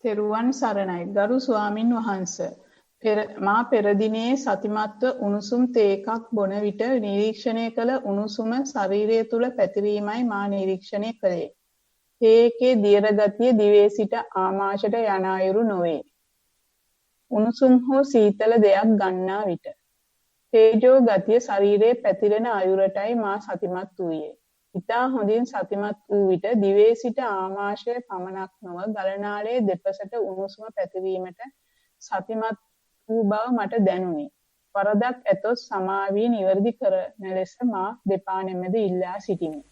Speaker 4: තෙරුවන් සරණයි ගරු ස්වාමින් වහන්සේ. මා පෙර දිනේ සතිමත්ව උණුසුම් තේ එකක් බොන විට නිරීක්ෂණය කළ උණුසුම ශරීරය තුල පැතිරීමයි මා නිරීක්ෂණය කළේ. තේ එකේ දියර ගතිය දිවේ සිට ආමාශයට යන අයුරු නොවේ. උණුසුම් හෝ සීතල දෙයක් ගන්නා විට තේජෝ ගතිය ශරීරයේ පැතිරෙන අයුරටයි මා සතිමත් වූයේ. ඉතා හොඳින් සතිමත් වූ විට දිවේ සිට ආමාශය පමණක් නොව ගලනාලයේ දෙපසට උණුසුම පැතිරීමට සතිමත් වූ බව මට දැනුනි. වරදක් ඇතොත් සමාවී නිවැරදි කරන ලෙස මා දෙපා නැමෙද ඉල්ලා සිටිමි.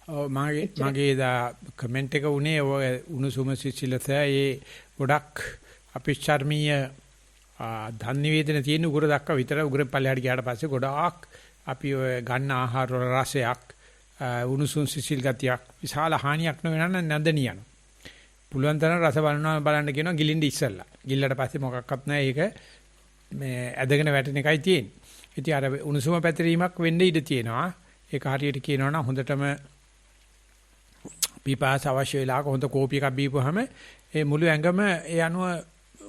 Speaker 2: මගේ දා කමෙන්ට් එක උනේ ඔය උණුසුම සිසිලස ඒ ගොඩක් අපිච්චර්මීය ධන් නිවේදන තියෙන උගුර දක්වා විතර උගුර පල්ලෙහාට ගියාට පස්සේ ගොඩාක් අපි ඔය ගන්න ආහාර වල රසයක් උණුසුම් සිසිල් ගතියක් විශාල හානියක් නොවන නැන්දනියන. පුළුවන් තරම් රස බලන්න කියනවා ගිලින්න ඉස්සෙල්ලා. ගිල්ලට පස්සේ මොකක්වත් නැහැ ඒක මේ ඇදගෙන වැටෙන එකයි තියෙන්නේ. ඉතින් අර උණුසුම පැතිරීමක් වෙන්න ඉඩ තියෙනවා. ඒක හරියට කියනවා නම් හොඳටම පිපාස අවශ්‍ය වෙලාවක හොඳ කෝපි එකක් බීපුවාම ඒ මුළු ඇඟම ඒ අනුව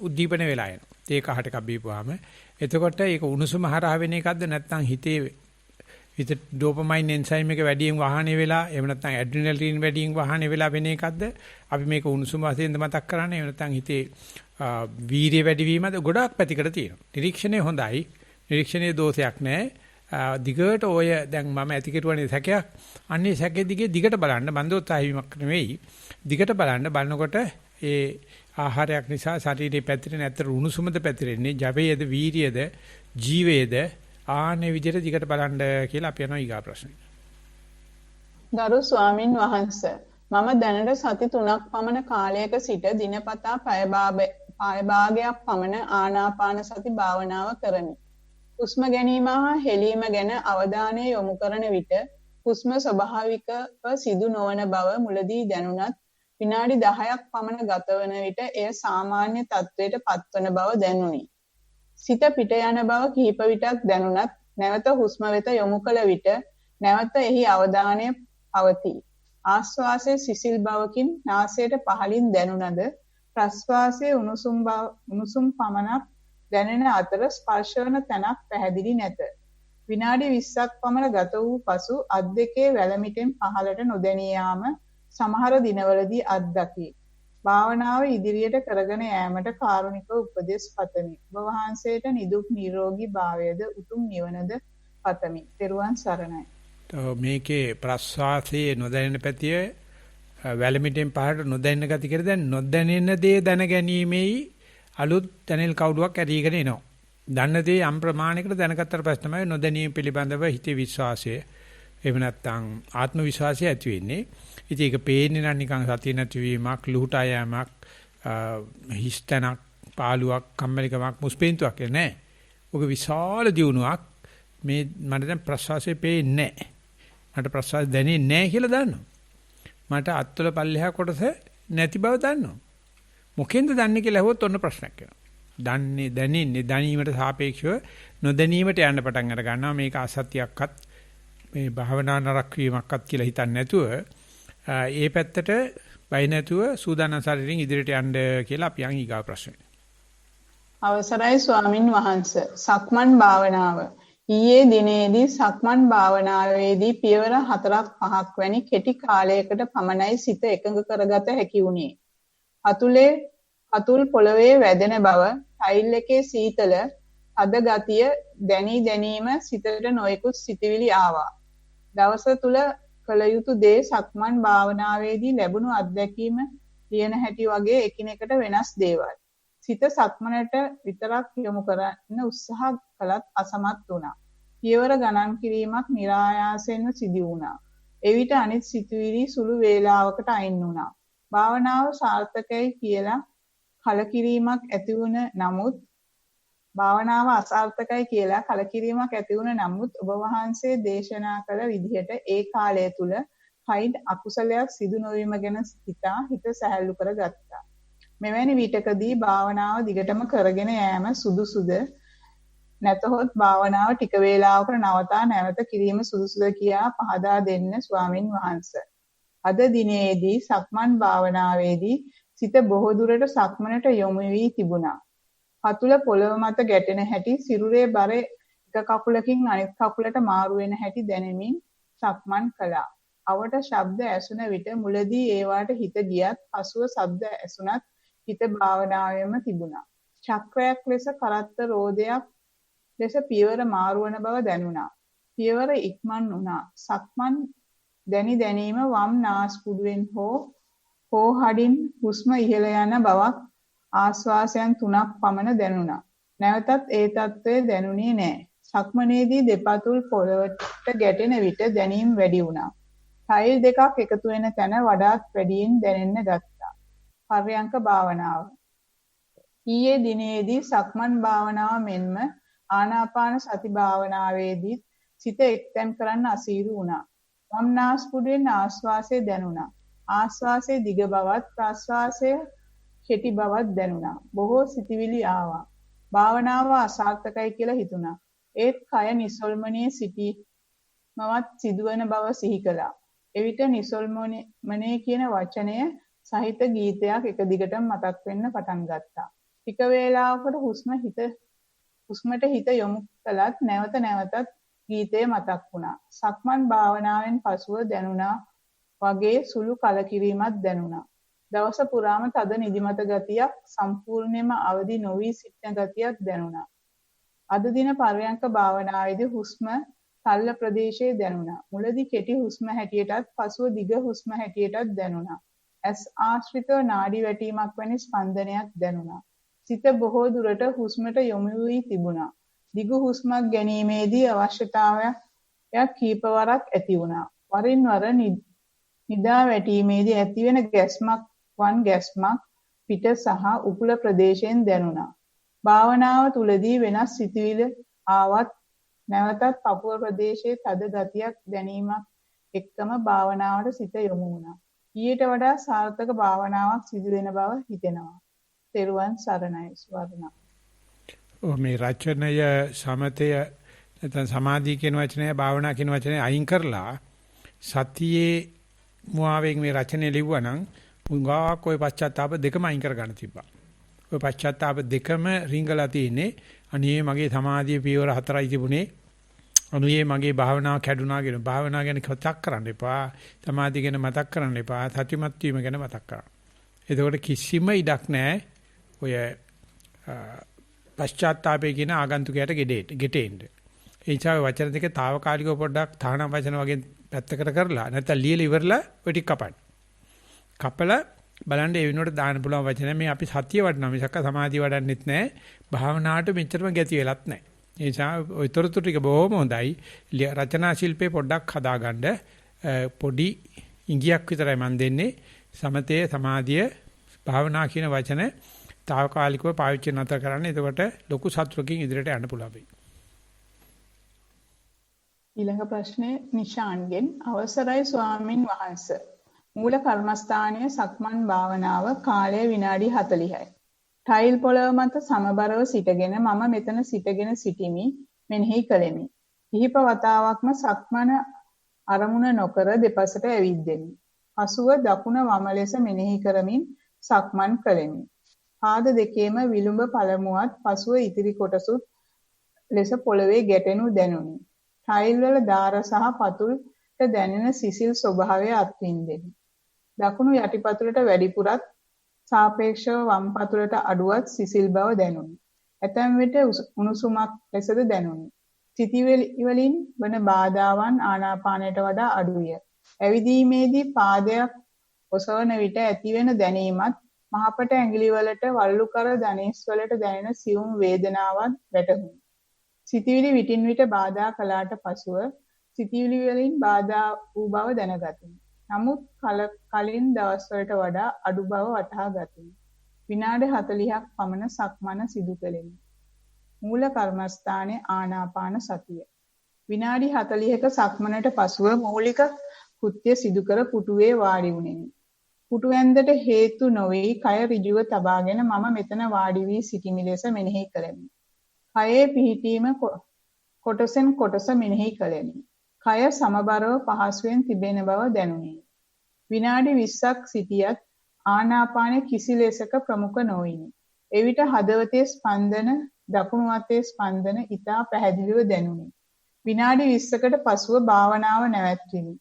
Speaker 2: උද්දීපන වෙලා එනවා. තේ කහට එකක් බීපුවාම එතකොට ඒක උණුසුම හරහා වෙන එකක්ද නැත්නම් හිත ඩෝපමයින් එන්සයිම් එක වැඩියෙන් වහණේ වෙලා එහෙම නැත්නම් ඇඩ්‍රිනලින් වැඩියෙන් වහණේ වෙලා වෙන එකක්ද අපි මේක උණුසුම වශයෙන්ද මතක් කරන්නේ එහෙම නැත්නම් හිතේ වීර්ය වැඩිවීමද ගොඩාක් පැතිකඩ තියෙනවා. නිරීක්ෂණය හොඳයි. නිරීක්ෂණයේ දෝෂයක් නැහැ. දිගට ඔය දැන් මම ඇති කෙරුවනේ සැකයක්. අන්නේ සැකෙ දිගේ දිගට බලන්න බන්දෝත්සාහීමක් නෙවෙයි. දිගට බලනකොට ඒ ආහාරයක් නිසා ශරීරේ පැතිරෙන ඇත්තට උණුසුමද පැතිරෙන්නේ, ජවයේද, වීර්යයේද, ජීවයේද ආනේ විදිහට දිගට බලන්න කියලා අපි යනවා ඊගා ප්‍රශ්නෙට.
Speaker 4: ගරු ස්වාමින් වහන්සේ මම දැනට සති 3ක් පමණ කාලයක සිට දිනපතා පැය භාගයක් පමණ ආනාපාන සති භාවනාව කරමි. හුස්ම ගැනීම හා හෙලීම ගැන අවධානය යොමු කරන විට හුස්ම ස්වභාවිකව සිදු නොවන බව මුලදී දැනුණත් විනාඩි 10ක් පමණ ගතවන විට එය සාමාන්‍ය තත්ත්වයට පත්වන බව දැනුනි. සිත පිට යන බව කිහිප විටක් දැනුණත් නැවත හුස්ම වෙත යොමු කළ විට නැවත එහි අවධානය පවතී. ආශ්වාසයේ සිසිල් බවකින් නාසයට පහළින් දැනුණද ප්‍රශ්වාසයේ උණුසුම් පමණක් දැනෙන අතර ස්පර්ශ වන තැනක් පැහැදිලි නැත. විනාඩි 20ක් පමණ ගත වූ පසු අත් දෙකේ වැලමිටෙන් පහළට නොදැනී යාම සමහර දිනවලදී අත්දකි. භාවනාව ඉදිරියට කරගෙන යාමට කාරුණික උපදෙස් පතමි. ඔබ වහන්සේට නිදුක් නිරෝගී භාවයද උතුම් නිවනද පතමි. ත්වන් සරණයි.
Speaker 2: මේකේ ප්‍රස්වාසයේ නොදැනෙන පැතිය වැලමිටෙන් පහළට නොදැනෙන ගති කියලා දැන් නොදැනෙන දේ දැන ගැනීමෙයි අලුත් දැනෙල් කවුඩුවක් ඇරීගෙන එනවා. දන්න දේ යම් ප්‍රමාණයකට දැනගත්තට පස්සේ තමයි නොදැනීම පිළිබඳව හිතේ විශ්වාසය එහෙම නැත්නම් ආත්ම විශ්වාසය ඇති වෙන්නේ. ඉතින් ඒක පේන්නේ නම් නිකන් සතිය නැතිවීමක්, ලුහුටා යෑමක්, හිස්තනක්, පාළුවක්, කම්මැලිකමක්, මුස්පෙන්තුවක් නෑ. ඔක විශාල දියුණුවක්. මේ මට දැන් ප්‍රසවාසය පේන්නේ නෑ. මට ප්‍රසවාස දැනෙන්නේ නෑ කියලා දන්නවා. මට අත්වල පල්ලෙහා කොටස නැති බව දන්නවා. මොකෙන්ද දන්නේ කියලා අහුවොත් ඔන්න ප්‍රශ්නයක් වෙනවා. දන්නේ දැනෙන්නේ දැනීමට සාපේක්ෂව නොදැනීමට යන්න පටන් අර ගන්නවා. මේක අසත්‍යයක්වත් මේ භාවනා නරක වීමක්වත් කියලා හිතන්නේ නැතුව ඒ පැත්තට බය නැතුව සූදානම් ශරීරයෙන් ඉදිරියට යන්න කියලා අපි යන් ඊගා ප්‍රශ්නේ.
Speaker 4: අවසරයි ස්වාමින් වහන්සේ. සක්මන් භාවනාව. ඊයේ දිනේදී සක්මන් භාවනාවේදී පියවර 4ක් 5ක් වැනි කෙටි කාලයකට පමණයි සිත එකඟ කරගත හැකි වුණේ. අතුල් පොළවේ වැදෙන බව, ටයිල් එකේ සීතල, අද ගතිය දැනීම සිතට නොයෙකුත් සිතිවිලි ආවා. දවස තුල කළ යුතු දේ සක්මන් භාවනාවේදී ලැබුණු අත්දැකීම ලියන හැටි වගේ එකිනෙකට වෙනස් දේවල්. සිත සක්මනට විතරක් යොමු කරන්න උත්සාහ කළත් අසමත් වුණා. පියවර ගණන් කිරීමක් નિરાයාසයෙන්ම සිදු වුණා. එවිට අනිත් සිතුවිලි සුළු වේලාවකට අයින් වුණා. භාවනාව සාර්ථකයි කියලා කලකිරීමක් ඇති වුණ නමුත් භාවනාව අසාර්ථකයි කියලා කලකිරීමක් ඇති වුණ නමුත් ඔබ වහන්සේ දේශනා කළ විදිහට ඒ කාලය තුල කයින් අකුසලයක් සිදු නොවීම ගැන හිත සැහැල්ලු කරගත්තා. මෙවැනි විටකදී භාවනාව දිගටම කරගෙන යෑම සුදුසුද නැතහොත් භාවනාව ටික වේලාවකට නවතා නැවත කිරීම සුදුසුද කියා පහදා දෙන්න ස්වාමින් වහන්සේ. අද දිනේදී සක්මන් භාවනාවේදී සිත බොහෝ දුරට සක්මනට යොමු වී තිබුණා. පතුල පොළව මත ගැටෙන හැටි, සිරුරේ බර එක කකුලකින් අනිත් කකුලට මාරු වෙන හැටි දැනෙමින් සක්මන් කළා. අවට ශබ්ද ඇසුන විට මුලදී ඒවාට හිත ගියත් පසුව ශබ්ද ඇසුනත් හිත භාවනාවෙම තිබුණා. චක්‍රයක් ලෙස කරත්ත රෝදයක් ලෙස පියවර මාරු වන බව දැනුණා. පියවර ඉක්මන් වුණා. සක්මන් දැනීම වම් නාස්පුඩුවෙන් හෝ හඩින් හුස්ම ඉහළ යන බවක් ආශ්වාසයන් 3ක් පමණ දැනුණා. නැවතත් ඒ తත්වය දැනුනේ නැහැ. සක්මනේදී දෙපතුල් පොළවට ගැටෙන විට දැනීම වැඩි වුණා. ටයිල් දෙකක් එකතු වෙන තැන වඩාත් වැඩියෙන් දැනෙන්න ගත්තා. පර්යංක භාවනාව. ඊයේ දිනේදී සක්මන් භාවනාව මෙන්ම ආනාපාන සති භාවනාවේදී සිත එක්තැන් කරන්න අසීරු වුණා. වම් නාස්පුඩුවෙන් ආශ්වාසය දැනුණා. ආශ්වාසයේ දිග බවත් ප්‍රශ්වාසයේ කෙටි බවත් දැනුණා. බොහෝ සිතිවිලි ආවා. භාවනාව අසාර්ථකයි කියලා හිතුණා. ඒත් කය නිසල්මනේ සිටීමවත් සිදුවන බව සිහි කළා. එවිට නිසල්මනේ කියන වචනය සහිත ගීතයක් එක දිගටම මතක් වෙන්න පටන් ගත්තා. ටික වේලාවකට හුස්මට හිත යොමු කළත් නැවත නැවතත් ගීතය මතක් වුණා. සක්මන් භාවනාවෙන් පසුව දැනුණා වගේ සුළු කලකිරීමක් දැනුණා. දවස පුරාම තද නිදිමත ගතියක්, සම්පූර්ණයෙන්ම අවදි නොවි සිටින ගතියක් දැනුණා. අද දින පරයන්ක භාවනාවේදී හුස්ම තල්ල ප්‍රදේශයේ දැනුණා. මුලදී කෙටි හුස්ම හැටියටත් පසුව දිග හුස්ම හැටියටත් දැනුණා. ඇස් ආශ්‍රිතව නාඩි වැටීමක් වැනි ස්පන්දනයක් දැනුණා. සිත බොහෝ දුරට හුස්මට යොමු වී තිබුණා. දිග හුස්මක් ගැනීමේදී අවශ්‍යතාවයක් කීපවරක් ඇති වුණා. වරින් වර නිදා වැටීමේදී ඇතිවෙන ගැස්මක් පිට සහ උකුල ප්‍රදේශයෙන් දැනුණා. භාවනාව තුලදී වෙනස් සිතුවිලි ආවත් නැවතත් පපුව ප්‍රදේශයේ තද ගතියක් දැනීමක් එක්කම භාවනාවට සිත යොමු වුණා. ඊට වඩා සාර්ථක භාවනාවක් සිදු වෙන බව හිතෙනවා. තෙරුවන් සරණයි ස්වර්ණ.
Speaker 2: මේ රචනය සමතය නැත්නම් සමාධිය කියන වචනය භාවනා කියන වචනේ අයින් කරලා සතියේ මුවාවෙන් මේ රචනය ලිව්වනම් උංගාක් ඔය පශ්චාත්තාප දෙකම අයින් කර ගන්න තිබ්බා. ඔය පශ්චාත්තාප දෙකම රිංගලා තියෙන්නේ අනේ මගේ සමාධිය පියවර 4යි තිබුණේ. අනුයේ මගේ භාවනාව කැඩුනා කියන භාවනාව ගැන කතා කරන්න එපා. සමාධිය ගැන මතක් කරන්න එපා. සතිමත් වීම ගැන මතක් කරන්න. එතකොට කිසිම ඉඩක් නැහැ ඔය පශ්චාත්තාපය කියන ආගන්තුකයට ගෙටෙන්න. ඒ නිසා වචන දෙක తాවකාලිකව පොඩ්ඩක් තහනම් වචන වගේ පැත්තකට කරලා නැත්නම් ලියලා ඉවරලා ඔය ටික කපන්න. කපලා බලන්න ඒ වෙනුවට දාන්න පුළුවන් වචන මේ අපි සතිය වඩනවා මිසක් සමාධිය වඩන්නෙත් නැහැ. භාවනාවට මෙච්චරම ගැති වෙලත් නැහැ. ඒ නිසා ඔය තොරතුරු ටික බොහොම හොඳයි. රචනා ශිල්පේ පොඩ්ඩක් හදාගන්න පොඩි ඉඟියක් විතරයි මම දෙන්නේ. සමතේ සමාධිය භාවනා කියන වචන తాවකාලිකව පාවිච්චි නැතර කරන්න. එතකොට ලොකු සතුටකින් ඉදිරියට යන්න පුළුවන්.
Speaker 4: ඊළඟ ප්‍රශ්නේ නිශාන්ගෙන් අවසරයි ස්වාමින් වහන්සේ. මූල කර්මස්ථානයේ සක්මන් භාවනාව කාලය විනාඩි 40යි. ටයිල් පොළව මත සමබරව සිටගෙන මම මෙතන සිටගෙන සිටිමි මෙනෙහි කළෙමි. කිහිප වතාවක්ම සක්මන අරමුණ නොකර දෙපසට ඇවිද්දෙමි. පසුව දකුණ වම ලෙස මෙනෙහි කරමින් සක්මන් කළෙමි. පාද දෙකේම විලුඹ පළමුවත් පසුව ඉතිරි කොටසුත් ලෙස පොළවේ ගැටෙනු දැනුනි. ටයිල් වල දාර සහ පතුල්ට දැනෙන සිසිල් ස්වභාවය අත්විඳෙමි. දකුණු යටිපතුලට වැඩිපුරත් සාපේක්ෂව වම් පතුලට අඩුවත් සිසිල් බව දැනුනි. ඇතැම් විට උණුසුමක් ලෙසද දැනුනි. සිතිවිලි වලින් වන බාධාවන් ආනාපානයට වඩා අඩුය. ඇවිදීමේදී පාදයක් ඔසවන විට ඇතිවෙන දැනීමත් මහපට ඇඟිලි වලට වල්ලු කර ධනේස් වලට දැනෙන සියුම් වේදනාවක් වැටහුණි. සිතිවිලි විටින් විට බාධා කළාට පසුව සිතිවිලි වලින් බාධා වූ බව දැනගතිමි. නමුත් කලින් දවස්වලට වඩා අඩු බව වටහා ගතිමි. විනාඩි 40ක් පමණ සක්මන සිදු කෙලෙමි. මූල කර්මස්ථානයේ ආනාපාන සතිය. විනාඩි 40ක සක්මනට පසුව මූලික කෘත්‍ය සිදු කර පුටුවේ වාඩි වුනිමි. පුටු ඇන්දට හේතු නොවේ කය ඍජුව තබාගෙන මම මෙතන වාඩි වී සිටිමි ලෙස මෙනෙහි කළෙමි. කයේ පිහිටීම කොටසෙන් කොටස මෙනෙහි කළෙමි. කය සමබරව පහසුවෙන් තිබෙන බව දැනුනි. විනාඩි 20ක් සිටියත් ආනාපාන කිසි ලෙසක ප්‍රමුඛ නොවිනි. එවිට හදවතේ ස්පන්දන දකුණු අතේ ස්පන්දන ඉතා පැහැදිලිව දැනුනි. විනාඩි 20කට පසුව භාවනාව නැවැත්විනි.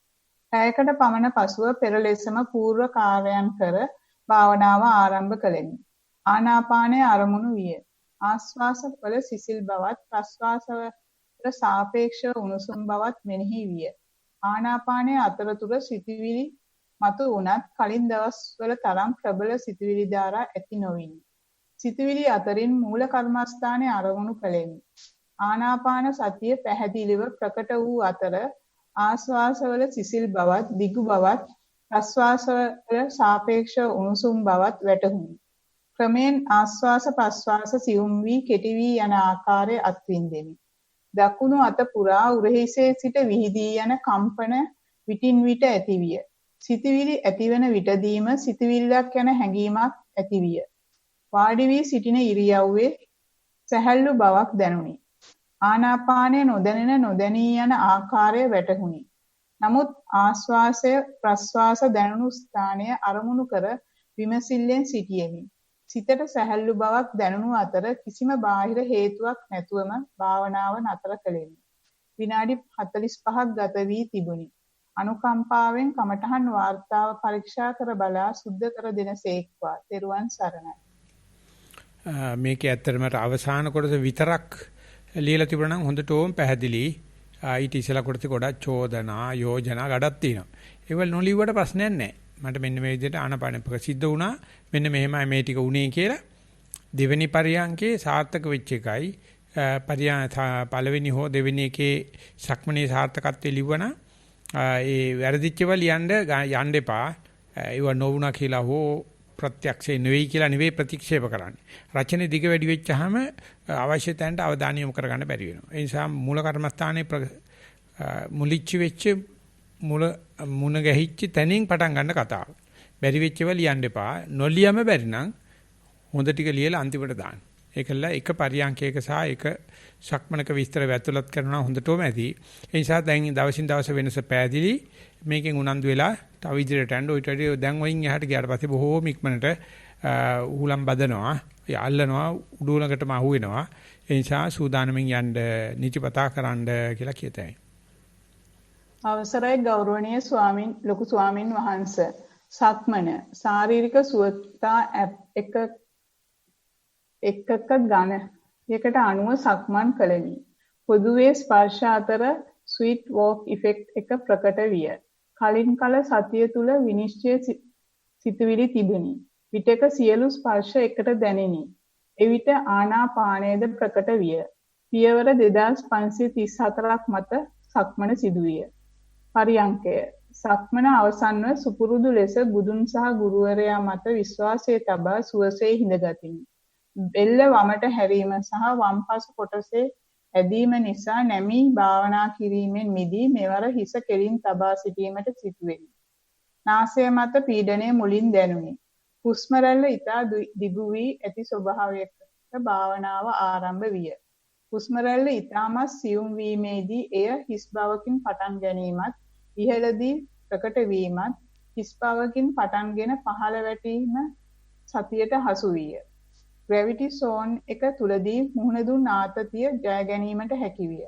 Speaker 4: පැයකට පමණ පසුව පෙර ලෙසම පූර්ව කාර්යයන් කර භාවනාව ආරම්භ කළෙමි. ආනාපානයේ අරමුණු විය. ආශ්වාස වල සිසිල් බවත් ප්‍රශ්වාස වල සාපේක්ෂව උණුසුම් බවත් මෙනෙහි විය. ආනාපානයේ අතරතුර සිටිවිලි මතු වුණත් කලින් දවස්වල තරම් ප්‍රබල සිටිවිලි ධාරා ඇති නොවිනි. සිටිවිලි අතරින් මූල කර්මස්ථානයේ අරමුණු කළෙමි. ආනාපාන සතිය පැහැදිලිව ප්‍රකට වූ අතර ආශ්වාසවල සිසිල් බවත් දිගු බවත් ප්‍රශ්වාසවල සාපේක්ෂව උණුසුම් බවත් වැටහුණි. ක්‍රමෙන් ආශ්වාස ප්‍රශ්වාස සියුම් වී කෙටි වී යන ආකාරය අත්විඳෙමි. දකුණු අත පුරා උරහිසේ සිට විහිදී යන කම්පන විටින් විට ඇතිවිය. සිතවිලි ඇතිවන විටදීම සිතවිල්ලක් යන හැඟීමක් ඇතිවිය. වාඩි වී සිටින ඉරියව්වේ සැහැල්ලු බවක් දැනුනි. ආනාපානය නොදැනී යන ආකාරය වැටහුණි. නමුත් ආශ්වාසය ප්‍රශ්වාස දැනුණු ස්ථානය අරමුණු කර විමසිල්ලෙන් සිටියෙමි. සිතට සැහැල්ලු බවක් දැනුණු අතර කිසිම බාහිර හේතුවක් නැතුවම භාවනාව නතර කළෙමි. විනාඩි 45ක් ගත වී තිබුණි. අනුකම්පාවෙන් කමඨහන් වාර්තාව පරීක්ෂා කර බලා සුද්ධ කර දෙනසේක්වා. ත්වන් සරණයි.
Speaker 2: මේකේ ඇත්තටම අවසාන කොටස විතරක් ලියලා තිබුණා නම් හොඳටම පැහැදිලි. ඊට ඉස්සලා කොටස ගොඩක් චෝදනා යෝජනා ගඩක් තියෙනවා. ඒවල නොලිව්වට ප්‍රශ්නයක් නැහැ. මට මෙන්න මේ විදිහට ආනපාන ප්‍රසිද්ධ වුණා. මෙන්න මෙහෙමයි මේ ටික උනේ කියලා දෙවෙනි පරියන්කේ සාර්ථක වෙච්ච එකයි පළවෙනි හෝ දෙවෙනි එකේ සක්මනේ සාර්ථකත්වයේ ලිව්වනා ඒ වැරදිච්චව යන්න එපා. ඒව නොවුණා කියලා හෝ ප්‍රත්‍යක්ෂේ නෙවෙයි කියලා නෙවෙයි ප්‍රතික්ෂේප කරන්නේ. රචනයේ දිග වැඩි වෙච්චාම අවශ්‍ය තැනට අවධානය යොමු කරගන්න බැරි වෙනවා. ඒ නිසා මූල කර්මස්ථානයේ මුලිච්ච වෙච්ච මුණ ගැහිච්ච තැනින් පටන් ගන්න කතාව. බැරි වෙච්චව ලියන්න එපා. නොලියම බැරි නම් හොඳ ටික ලියලා අන්තිමට දාන්න. ඒකල එක පරියන්කයක සහ එක සක්මනක විස්තර වැතුලත් කරනවා හොඳටම ඇති. ඒ නිසා දැන් දවසින් දවස වෙනස පැහැදිලි. මේකෙන් උනන්දු වෙලා තව ඉදිරියට යන්න ඔය ටඩිය දැන් වයින් එහාට ගියාට පස්සේ බොහෝම ඉක්මනට උහුලම් බදනවා. ඒ අල්ලනවා උඩුලඟටම අහු වෙනවා. ඒ නිසා සූදානමින් යන්න නිතිපතා කරන්න කියලා කියතයි.
Speaker 4: අවසරයි ගෞරවනීය ලොකු ස්වාමින් වහන්සේ. සක්මන ශාරීරික සුවතා එකක ඝනයකට අනුව සක්මන් කළෙමි. පොදුවේ ස්පර්ශ අතර ස්වීට් වෝක් ඉෆෙක්ට් එක ප්‍රකට විය. කලින් කල සතිය තුල විනිශ්චය සිතුවිලි තිබුණි. විටක සියලු ස්පර්ශ එකට දැනිනි. එවිට ආනාපානයේද ප්‍රකට විය. පියවර 2534ක් මත සක්මන සිදුවිය. පරියංකය සක්මන අවසන්ව සුපුරුදු ලෙස බුදුන් සහ ගුරුවරයා මත විශ්වාසය තබා සුවසේ හිඳගතිමි. බෙල්ල වමට හැරීම සහ වම්පස කොටසේ ඇදීම නිසා නැමී භාවනා කිරීමෙන් මිදී මෙවර හිස කෙලින් තබා සිටීමට සිටුවෙමි. නාසය මත පීඩනය මුලින් දැනුනි. හුස්ම රැල්ල ඉතා දිගු වී ඇති ස්වභාවයක භාවනාව ආරම්භ විය. හුස්ම රැල්ල ඉතාමත් සියුම් වීමේදී එය හිස් බවකින් පටන් ගැනීමත් ඉහළදී ප්‍රකට වීමත් හිස් බවකින් පටන්ගෙන පහළ වැටීම සතියට හසු විය. ග්‍රැවිටි සෝන් එක තුලදී මුහුණ දුන් ආතතිය ජය ගැනීමට හැකි විය.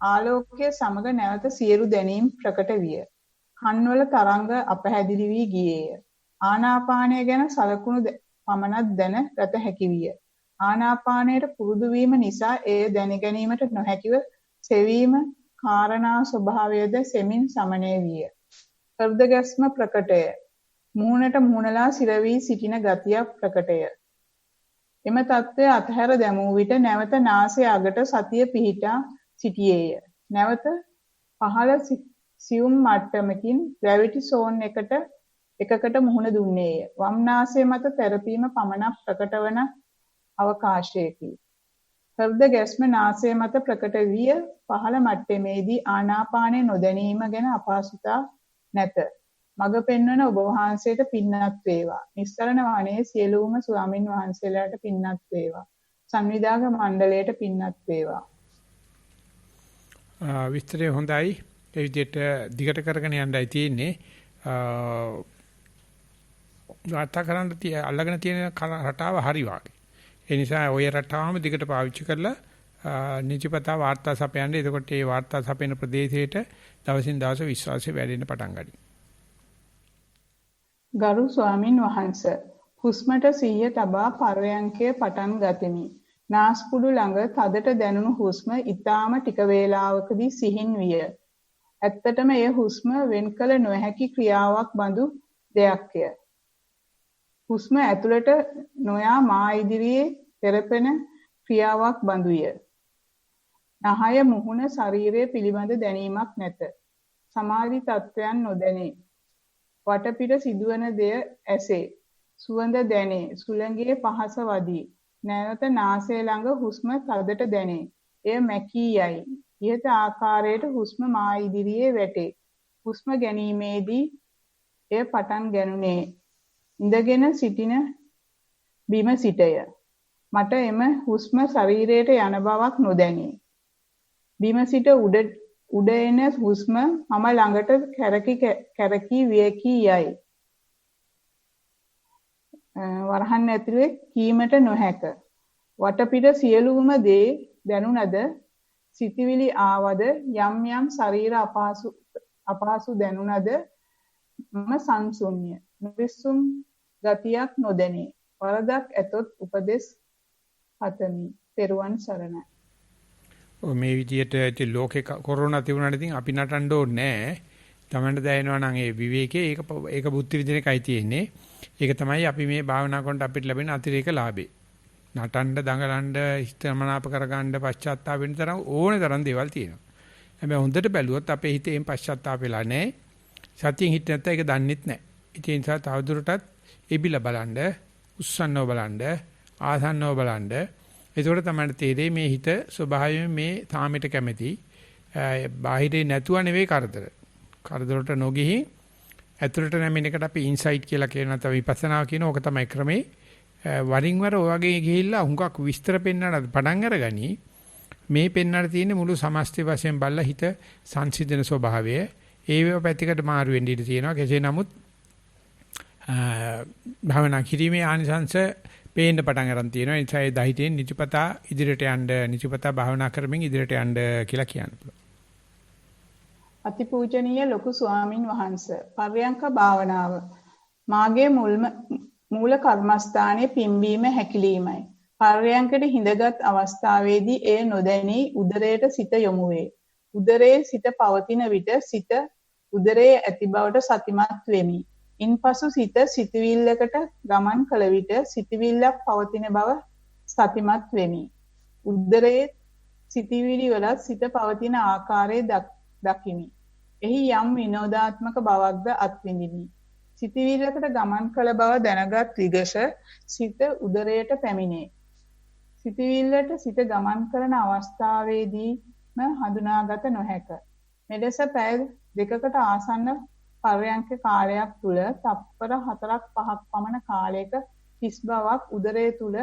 Speaker 4: ආලෝකයේ සමග නැවත සියලු දැනීම් ප්‍රකට විය. කන්වල තරංග අපහැදිලි වී ගියේය. ආනාපානය ගැන සලකුණු පමණක් දැන ගත හැකි විය. ආනාපානයට පුරුදු වීම නිසා එය දැන ගැනීමට නොහැකිව සෙවීම කාරණා ස්වභාවයද සෙමින් සමනය විය. හෘද ගැස්ම ප්‍රකටය. මුහුණට මුහුණලා සිර වී සිටින ගතිය ප්‍රකටය. එම తත්වය අතහැර දැමූ විට නැවත නාසය අගට සතිය පිහිටා සිටියේය. නැවත පහළ සියුම් මට්ටමකින් ග්‍රැවිටි සෝන් එකකට මුහුණ දුන්නේය. වම් නාසය මත තෙරපීම පමණක් ප්‍රකට වන අවකාශයකි. හෘද ගැස්ම නාසය මත ප්‍රකට විය. පහළ මට්ටමේදී ආනාපානය නොදැනීම ගැන අපහසුතා නැත. මඟ පෙන්වන ඔබ වහන්සේට පින්නත් වේවා. නිස්සරණ වනයේ සියලුම ස්වාමින් වහන්සේලාට පින්නත් වේවා. සංවිධායක මණ්ඩලයට පින්නත් වේවා.
Speaker 2: විස්තරය හොඳයි. ඒ විදිහට දිගට කරගෙන යන්නයි තියෙන්නේ. වාර්තා කරන්න අල්ලගෙන තියෙන රටාව හරි වාගේ. ඒ නිසා ওই රටාවම දිගට පාවිච්චි කරලා නිතිපතා වාර්තා සපයන්නේ. එතකොට මේ වාර්තා සපයන ප්‍රදේශයට දවසින් දවස විශ්වාසය වැඩි වෙන්න පටන් ගන්නවා.
Speaker 4: ගරු ස්වාමින් වහන්සේ හුස්මට සිහිය තබා පරයන්කේ පටන් ගතිමි. නාස්පුඩු ළඟ තදට දැනුණු හුස්ම ඊටාම ටික වේලාවකදී සිහින් විය. ඇත්තටම එය හුස්ම වෙන් කළ නොහැකි ක්‍රියාවක් බඳු දෙයක්ය. හුස්ම ඇතුළට නොයා මා ඉදිරියේ තෙරපෙන ක්‍රියාවක් බඳුය. නහය මුහුණ ශරීරය පිළිබඳ දැනීමක් නැත. සමාධි තත්වයන් නොදැනේ. වටපිට සිදුවන දෙය ඇසේ. සුවඳ දැනේ. සුළඟේ පහස වදී. නැවත නාසය ළඟ හුස්ම තදට දැනේ. එය මැකී යයි. ඉහත ආකාරයට හුස්ම මා ඉදිරියේ වැටේ. හුස්ම ගැනීමේදී එය පටන් ගැනුනේ ඉඳගෙන සිටින බිම සිටය. මට එම හුස්ම ශරීරයට යන බවක් නොදැනේ. බිම සිට උඩ එන හුස්ම මම ළඟට කැරකී වියකී යයි. වරහන් ඇතුලේ කීමට නොහැක. වටපිට සියලුම දේ දැනුණද සිතවිලි ආවද යම් යම් ශරීර අපහසු දැනුණද මම සංසුන්්‍ය. නිවිසුම් ගතියක් නොදැනේ. වරදක් ඇතොත් උපදෙස් හතමි. පෙරුවන් සරණයි.
Speaker 2: මේ විදියට ඉතින් ලෝකේ කොරෝනා තිබුණාට ඉතින් අපි නටන්න ඕනේ නැහැ. තමන්ට දැනෙනවා නම් ඒ විවේකේ ඒක බුද්ධ විදින එකයි තියෙන්නේ. ඒක තමයි අපි මේ භාවනා කරනකොට අපිට ලැබෙන අතිරේක ලාභේ. නටන්න දඟලන්න හිතමනාප කරගන්න පශ්චාත්තාප වෙන තරම් ඕනේ තරම් දේවල් තියෙනවා. හැබැයි හොඳට බැලුවොත් අපේ හිතේන් පශ්චාත්තාප වෙලා නැහැ. සතියෙන් හිත නැත්නම් ඒක දන්නෙත් නැහැ. ඒ නිසා තවදුරටත් එබිලා බලන්න, උස්සන්නව බලන්න, ආසන්නව බලන්න. ඒකෝට තමයි තේරෙන්නේ මේ හිත ස්වභාවයෙන් මේ තාමෙට කැමැති. බාහිරේ නැතුව නෙවෙයි කරදර. කරදරට නොගිහින් ඇතුළට නැමෙන එකට අපි ඉන්සයිට් කියලා කියන නැත්නම් විපස්සනා කියන ඕක තමයි ක්‍රමේ. වරින් වර ඔය වගේ ගිහිල්ලා හුඟක් විස්තර පෙන්වන්නත් පටන් අරගනි. මේ පෙන්වන්න තියෙන මුළු සමස්තය වශයෙන් බල්ලා හිත සංසිඳන ස්වභාවය ඒ පැතිකඩ මාරු වෙන්න ඉඩ තියෙනවා. කෙසේ නමුත් භාවනා කිරීමේ ආනිසංශ පේන්න පටන් ගන්න තියෙනවා. ඒ නිසා ඒ දහිතෙන් නිතිපතා ඉදිරියට යන්න නිතිපතා භාවනා කරමින් ඉදිරියට යන්න කියලා කියන්න පුළුවන්.
Speaker 4: අතිපූජනීය ලොකු ස්වාමින් වහන්සේ පර්යංක භාවනාව මාගේ මූල කර්මස්ථානයේ පිම්බීම හැකිලීමයි. පර්යංකයට හිඳගත් අවස්ථාවේදී එය නොදැනී උදරයට සිත යොමු වේ. උදරයේ සිත පවතින විට සිත උදරයේ ඇති බවට සතිමත් වෙමි. ඉන්පසු සිත සිතවිල්ලකට ගමන් කළ විට සිතවිල්ලක් පවතින බව සතිමත් වෙමි. උදරයේ සිතවිලි වල සිත පවතින ආකාරය දකිමි. එහි යම් විනෝදාත්මක බවක්ද අත්විඳිමි. සිතවිල්ලකට ගමන් කළ බව දැනගත් විගස සිත උදරයට පැමිණේ. සිතවිල්ලට සිත ගමන් කරන අවස්ථාවේදීම හඳුනාගත නොහැක. මෙලෙස පැය දෙකකට ආසන්න පර්යංක කාලයක් තුල තප්පර 4-5ක් පමණ කාලයක හිස් බවක් උදරයේ තුල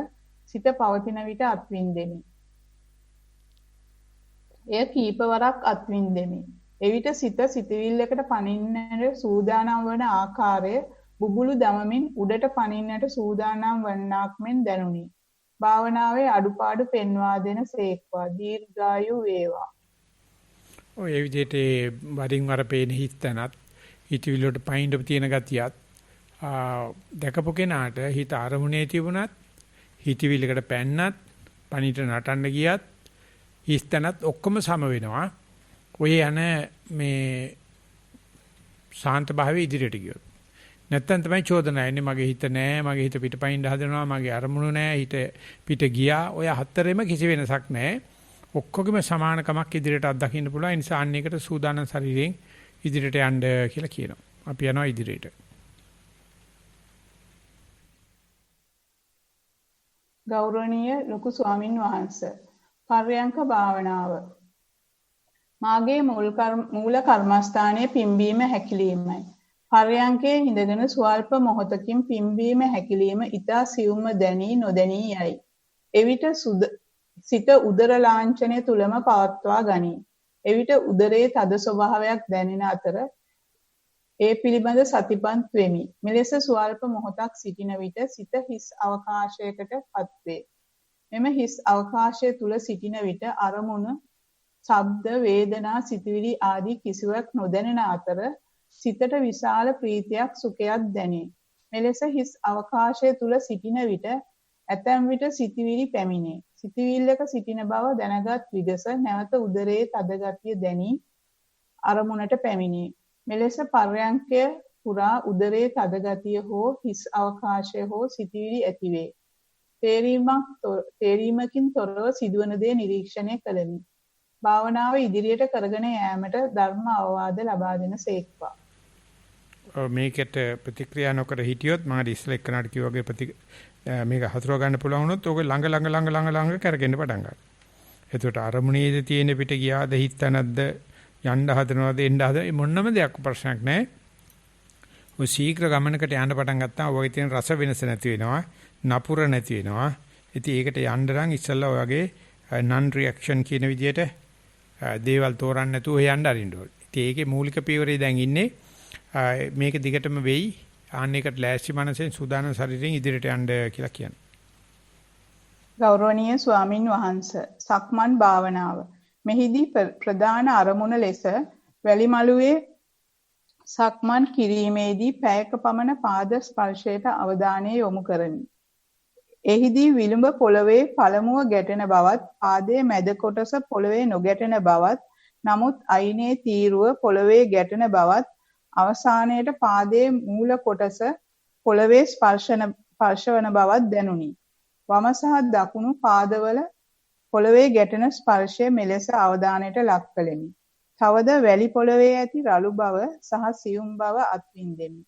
Speaker 4: සිත පවතින විට අත්විඳෙමි. එය කීපවරක් අත්විඳෙමි. එවිට සිත සිතවිල්ලකට පනින්නට සූදානම් වන ආකාරය බුබුලු දමමින් උඩට පනින්නට සූදානම් වන්නාක් මෙන් දැනුනි. භාවනාවේ අඩුපාඩු පෙන්වා දෙන සේක්වා දීර්ඝායු වේවා.
Speaker 2: ඔය විදිහට වරින් වර පේන හිතනත් හිතවිලි වලට පයින්ඩ් තියෙන ගතියත් දැකපු කෙනාට හිත අරමුණේ තිබුණත් හිතවිල්ලකට පැන්නත් පණිට නටන්න ගියත් හිතනත් ඔක්කොම සම වෙනවා. ඔය යන මේ ශාන්ත භාවයේ ඉදිරියට ගියොත් නැත්තම් තමයි චෝදනා එන්නේ මගේ හිත නෑ මගේ හිත පිටපයින් හදනවා මගේ අරමුණු නෑ හිත පිට ගියා ඔය හතරෙම කිසි වෙනසක් නෑ ඔක්කොගෙම සමානකමක් ඉදිරියට අත්දකින්න පුළුවන් ඒ නිසා අන්න එකට සූදානම් ශරීරයෙන් ඉදිරියට යන්න කියලා කියනවා අපි යනවා ඉදිරියට
Speaker 4: ගෞරවනීය ලොකු ස්වාමින් වහන්සේ පර්යංක භාවනාව මාගේ මූල කර්මස්ථානයේ පිම්බීම හැකිලීමයි. පර්යංකයේ හිඳගෙන ස්වල්ප මොහොතකින් පිම්බීම හැකිලීම ඊතා සියුම්ව දැනී නොදැනී යයි. එවිට සිත උදර ලාංඡනය තුලම පවත්වා ගනී. එවිට උදරයේ තද ස්වභාවයක් දැනෙන අතර ඒ පිළිබඳ සතිපන්ත් වෙමි. මෙලෙස ස්වල්ප මොහොතක් සිටින විට සිත හිස් අවකාශයකටපත් වේ. මෙම හිස් අවකාශය තුල සිටින විට අරමුණු ශබ්ද වේදනා සිතුවිලි ආදී කිසිවක් නොදැනෙන අතර සිතට විශාල ප්‍රීතියක් සුඛයක් දැනේ. මෙලෙස හිස් අවකාශය තුල සිටින විට ඇතැම් විට සිතුවිලි පැමිණේ. සිතුවිල්ලක සිටින බව දැනගත් විගස නැවත උදරයේ තද ගතිය දැනී අරමුණට පැමිණේ. මෙලෙස පර්යංකය පුරා උදරයේ තද ගතිය හෝ හිස් අවකාශය හෝ සිතුවිලි ඇතිවේ. තේරීමකින් තොරව සිදුවන දේ නිරීක්ෂණය කළෙමි. භාවනාව ඉදිරියට කරගෙන යාමට ධර්ම අවවාද ලබා දෙන සේක්වා.
Speaker 2: මේකට ප්‍රතික්‍රියා නොකර හිටියොත් මම ඉස්සෙල්ලා එක්කනට කිව්වා වගේ මේක හසුරව ගන්න පුළුවන් වුණොත් ඕක ළඟ කරගෙන පටන් ගන්නවා. එතකොට අරමුණේද තියෙන පිට ගියාද හිතනද්ද යන්න හදනවද එන්න හද මොනම දෙයක් ප්‍රශ්නයක් නැහැ. ඔය ශීඝ්‍ර ගමනකට යන්න පටන් ගත්තාම ඔය තියෙන රස වෙනස නැති වෙනවා, නපුර නැති වෙනවා. ඉතින් ඒකට යන්න නම් ඉස්සෙල්ලා ඔයගේ non reaction කියන විදිහට දේවල් තෝරන්න නැතුව යන්න අරින්න ඕනේ. ඉතින් ඒකේ මූලික පියවරේ දැන් ඉන්නේ මේක දිගටම වෙයි. ආන්නයකට ලෑස්ති මනසෙන් සූදානම් ශරීරයෙන් ඉදිරියට යන්න කියලා කියන්නේ.
Speaker 4: ගෞරවනීය ස්වාමින් වහන්සේ සක්මන් භාවනාව. මෙහිදී ප්‍රධාන අරමුණ ලෙස වැලිමලුවේ සක්මන් කිරීමේදී පැයක පමණ පාද ස්පර්ශයට අවධානය යොමු කරමි. එහිදී විලුඹ පොළවේ පළමුව ගැටෙන බවත් පාදයේ මැද කොටස පොළවේ නොගැටෙන බවත් නමුත් අයිනේ තීරුව පොළවේ ගැටෙන බවත් අවසානයේට පාදයේ මූල කොටස පොළවේ ස්පර්ශවන බවත් දැනුනි. වම සහ දකුණු පාදවල පොළවේ ගැටෙන ස්පර්ශය මෙලෙස අවධානයට ලක් කළෙමි. තවද වැලි පොළවේ ඇති රළු බව සහ සියුම් බව අත්විඳෙමි.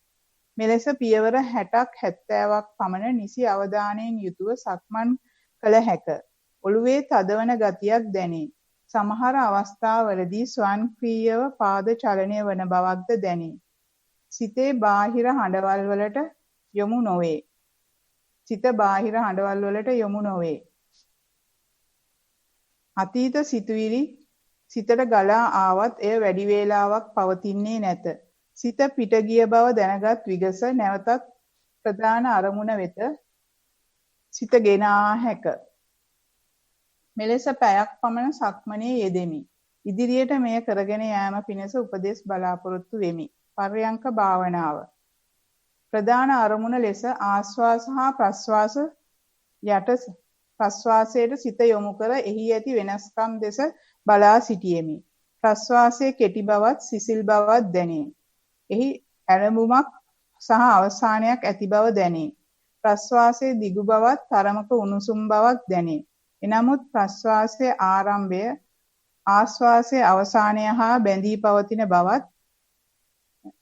Speaker 4: මෙලෙස පියවර 60ක් 70ක් පමණ නිසි අවධානයෙන් යුතුව සක්මන් කළ හැක. ඔළුවේ තදවන ගතියක් දැනේ. සමහර අවස්ථාවලදී ස්වයංක්‍රීයව පාද චලනය වන බවක්ද දැනේ. සිතේ බාහිර හඬවල් වලට යොමු නොවේ. අතීත සිතුවිලි සිතට ගලා ආවත් එය වැඩි වේලාවක් පවතින්නේ නැත. සිත පිට ගිය බව දැනගත් විගස නැවතත් ප්‍රධාන අරමුණ වෙත සිත ගෙන ආ හැක. මෙලෙස පැයක් පමණ සක්මනේ යෙදෙමි. ඉදිරියට මෙය කරගෙන යාම පිණිස උපදෙස් බලාපොරොත්තු වෙමි. පර්යංක භාවනාව. ප්‍රධාන අරමුණ ලෙස ආශ්වාස හා ප්‍රශ්වාස ප්‍රශ්වාසයට සිත යොමු කර එහි ඇති වෙනස්කම් දෙස බලා සිටියෙමි. ප්‍රශ්වාසයේ කෙටි බවත් සිසිල් බවත් දැනේ. එහි ඇරඹුමක් සහ අවසානයක් ඇති බව දැනේ. ප්‍රශ්වාසයේ දිගු බවත් තරමක උණුසුම් බවක් දැනේ. එනමුත් ප්‍රශ්වාසයේ ආරම්භය ආශ්වාසයේ අවසානය හා බැඳී පවතින බවත්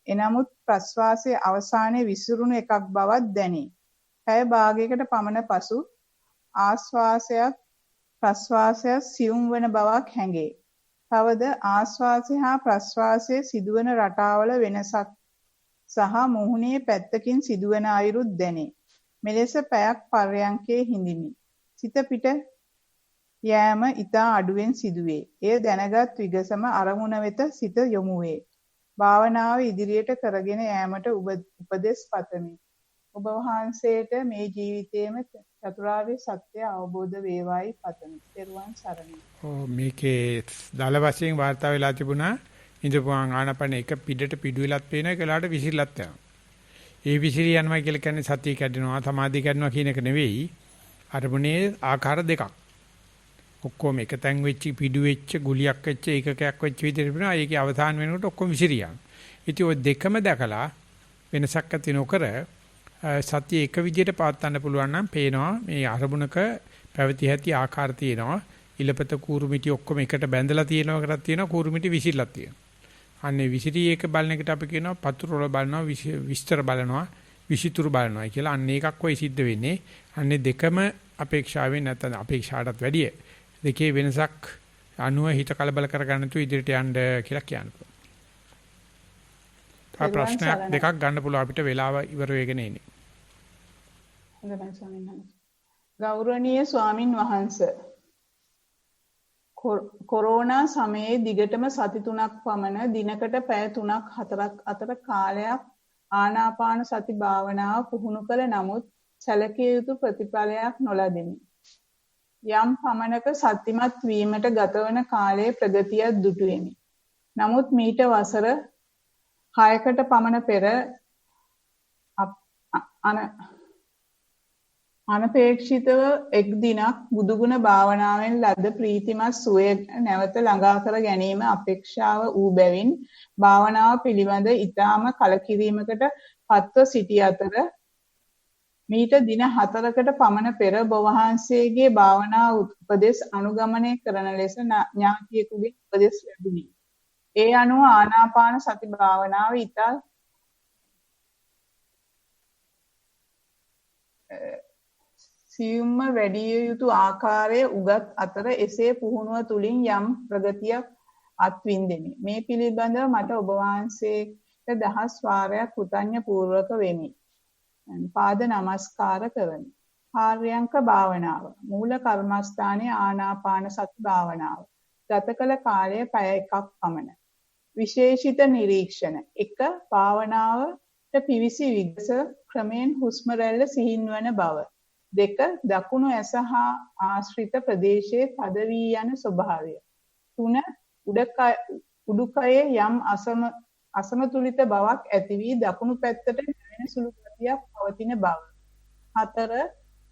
Speaker 4: එනමුත් ප්‍රශ්වාසයේ අවසානයේ විසිරුණු එකක් බවත් දැනේ. පැය භාගයකට පමණ පසු ආශ්වාසයත් ප්‍රශ්වාසයත් සියුම් වන බවක් හැඟේ. තවද ආශ්වාසය හා ප්‍රශ්වාසයේ සිදුවන රටාවල වෙනසක් සහ මුහුණේ පැත්තකින් සිදුවන අයුරුත් දැනේ. මෙලෙස පැයක් පර්යංකයේ හිඳිමි. සිත පිට යෑම ඊතා අඩුවෙන් සිදුවේ. එය දැනගත් විගසම අරමුණ වෙත සිත යොමු වේ. භාවනාව ඉදිරියට කරගෙන යාමට උපදෙස් පතමි. ඔබ වහන්සේට මේ ජීවිතයේම චතුරාර්ය සත්‍ය අවබෝධ වේවායි පතමි. ත්වන් සරණයි.
Speaker 2: මේකේ දල වශයෙන් වාර්තා වෙලා තිබුණා ඉඳපුවාන් ආනපන එක පිටට පිඩුවිලත් පේන එකලාට විසිරලත් යනවා. ඒ විසිරි යනවා කියලා කියන්නේ සතිය කැඩෙනවා සමාධිය කැඩෙනවා කියන එක නෙවෙයි. අරමුණේ ආකාර දෙකක්. ඔක්කොම එක තැන් වෙච්ච පිඩු වෙච්ච ගුලියක් වෙච්ච ඒකකයක් වෙච්ච විදිහට වෙනවා. ඒකේ අවසාන වෙනකොට ඔක්කොම විසිරියන්. ඉතින් ඔය දෙකම දැකලා වෙනසක් ඇති නොකර සතිය එක විදිහට පවත්වන්න පුළුවන් නම් පේනවා මේ අරමුණක පැවති ඇති ආකාර තියෙනවා. ඉලපත කූරුමිටි ඔක්කොම එකට බැඳලා තියෙනවකටත් තියෙනවා කූරුමිටි විසිරලා තියෙනවා. අන්නේ විසිරි එක බලන එකට අපි කියනවා පතුරු වල බලනවා විස්තර බලනවා විසිතුරු බලනවා කියලා. අන්න එකක් ඔය සිද්ධ වෙන්නේ. අන්නේ දෙකම අපේක්ෂාවෙන් නැත්නම් අපේක්ෂාටත් වැඩිය දෙකේ වෙනසක් අනුව හිත කලබල කරගන්න තු ඉදිරියට යන්න කියලා කියනවා. තව ප්‍රශ්නයක් දෙකක් ගන්න පුළුවන් අපිට වෙලාව ඉවර වෙගෙන ඉන්නේ.
Speaker 4: හොඳයි ස්වාමීන් වහන්සේ. ගෞරවනීය ස්වාමින් වහන්සේ කොරෝනා සමයේ දිගටම සති 3ක් පමණ දිනකට පැය 3ක් 4ක් අතර කාලයක් ආනාපාන සති භාවනාව පුහුණු කළ නමුත් සැලකිය යුතු ප්‍රතිඵලයක් නොලැබෙමි. යම් පමණක සත්‍යමත් වීමට ගතවන කාලයේ ප්‍රගතියක් දුටුවෙමි. නමුත් මීට වසර 6කට පමණ පෙර අනපේක්ෂිතව එක් දිනක් බුදුගුණ භාවනාවෙන් ලද ප්‍රීතිමත් සුවය නැවත ළඟා කර ගැනීම අපේක්ෂාව වූ බැවින් භාවනාව පිළිබඳ ඊටාම කලකිරීමකට පත්ව සිටි අතර මීට දින 4කට පමණ පෙර බවහන්සේගේ භාවනා උපදෙස් අනුගමනය කරන ලෙස ඥාතියෙකුගේ උපදෙස් ලැබුණි. ඒ අනුව ආනාපාන සති භාවනාව ඊට සියුම්ම වැඩි යුතු ආකාරය උගත් අතර එසේ පුහුණුව තුලින් යම් ප්‍රගතියක් අත්විඳෙමි. මේ පිළිබඳව මට ඔබ වහන්සේට දහස් වාරයක් කෘතඥ පූර්වක වෙමි. පාද නමස්කාර කරමි. පාර්යංක භාවනාව. මූල කර්මස්ථානයේ ආනාපාන සති භාවනාව. ගත කළ කාලය පැය 1ක් පමණ. විශේෂිත නිරීක්ෂණ. 1. භාවනාවට පිවිසි විගස ක්‍රමෙන් හුස්ම රැල්ල සිහින්වන බව. 2. දකුණු ඇස හා ආශ්‍රිත ප්‍රදේශයේ තද වී යන ස්වභාවය. 3. උඩුකයේ යම් අසමතුලිත බවක් ඇති වී දකුණු පැත්තට නැවෙන සුළු ගතියක් පවතින බව. 4.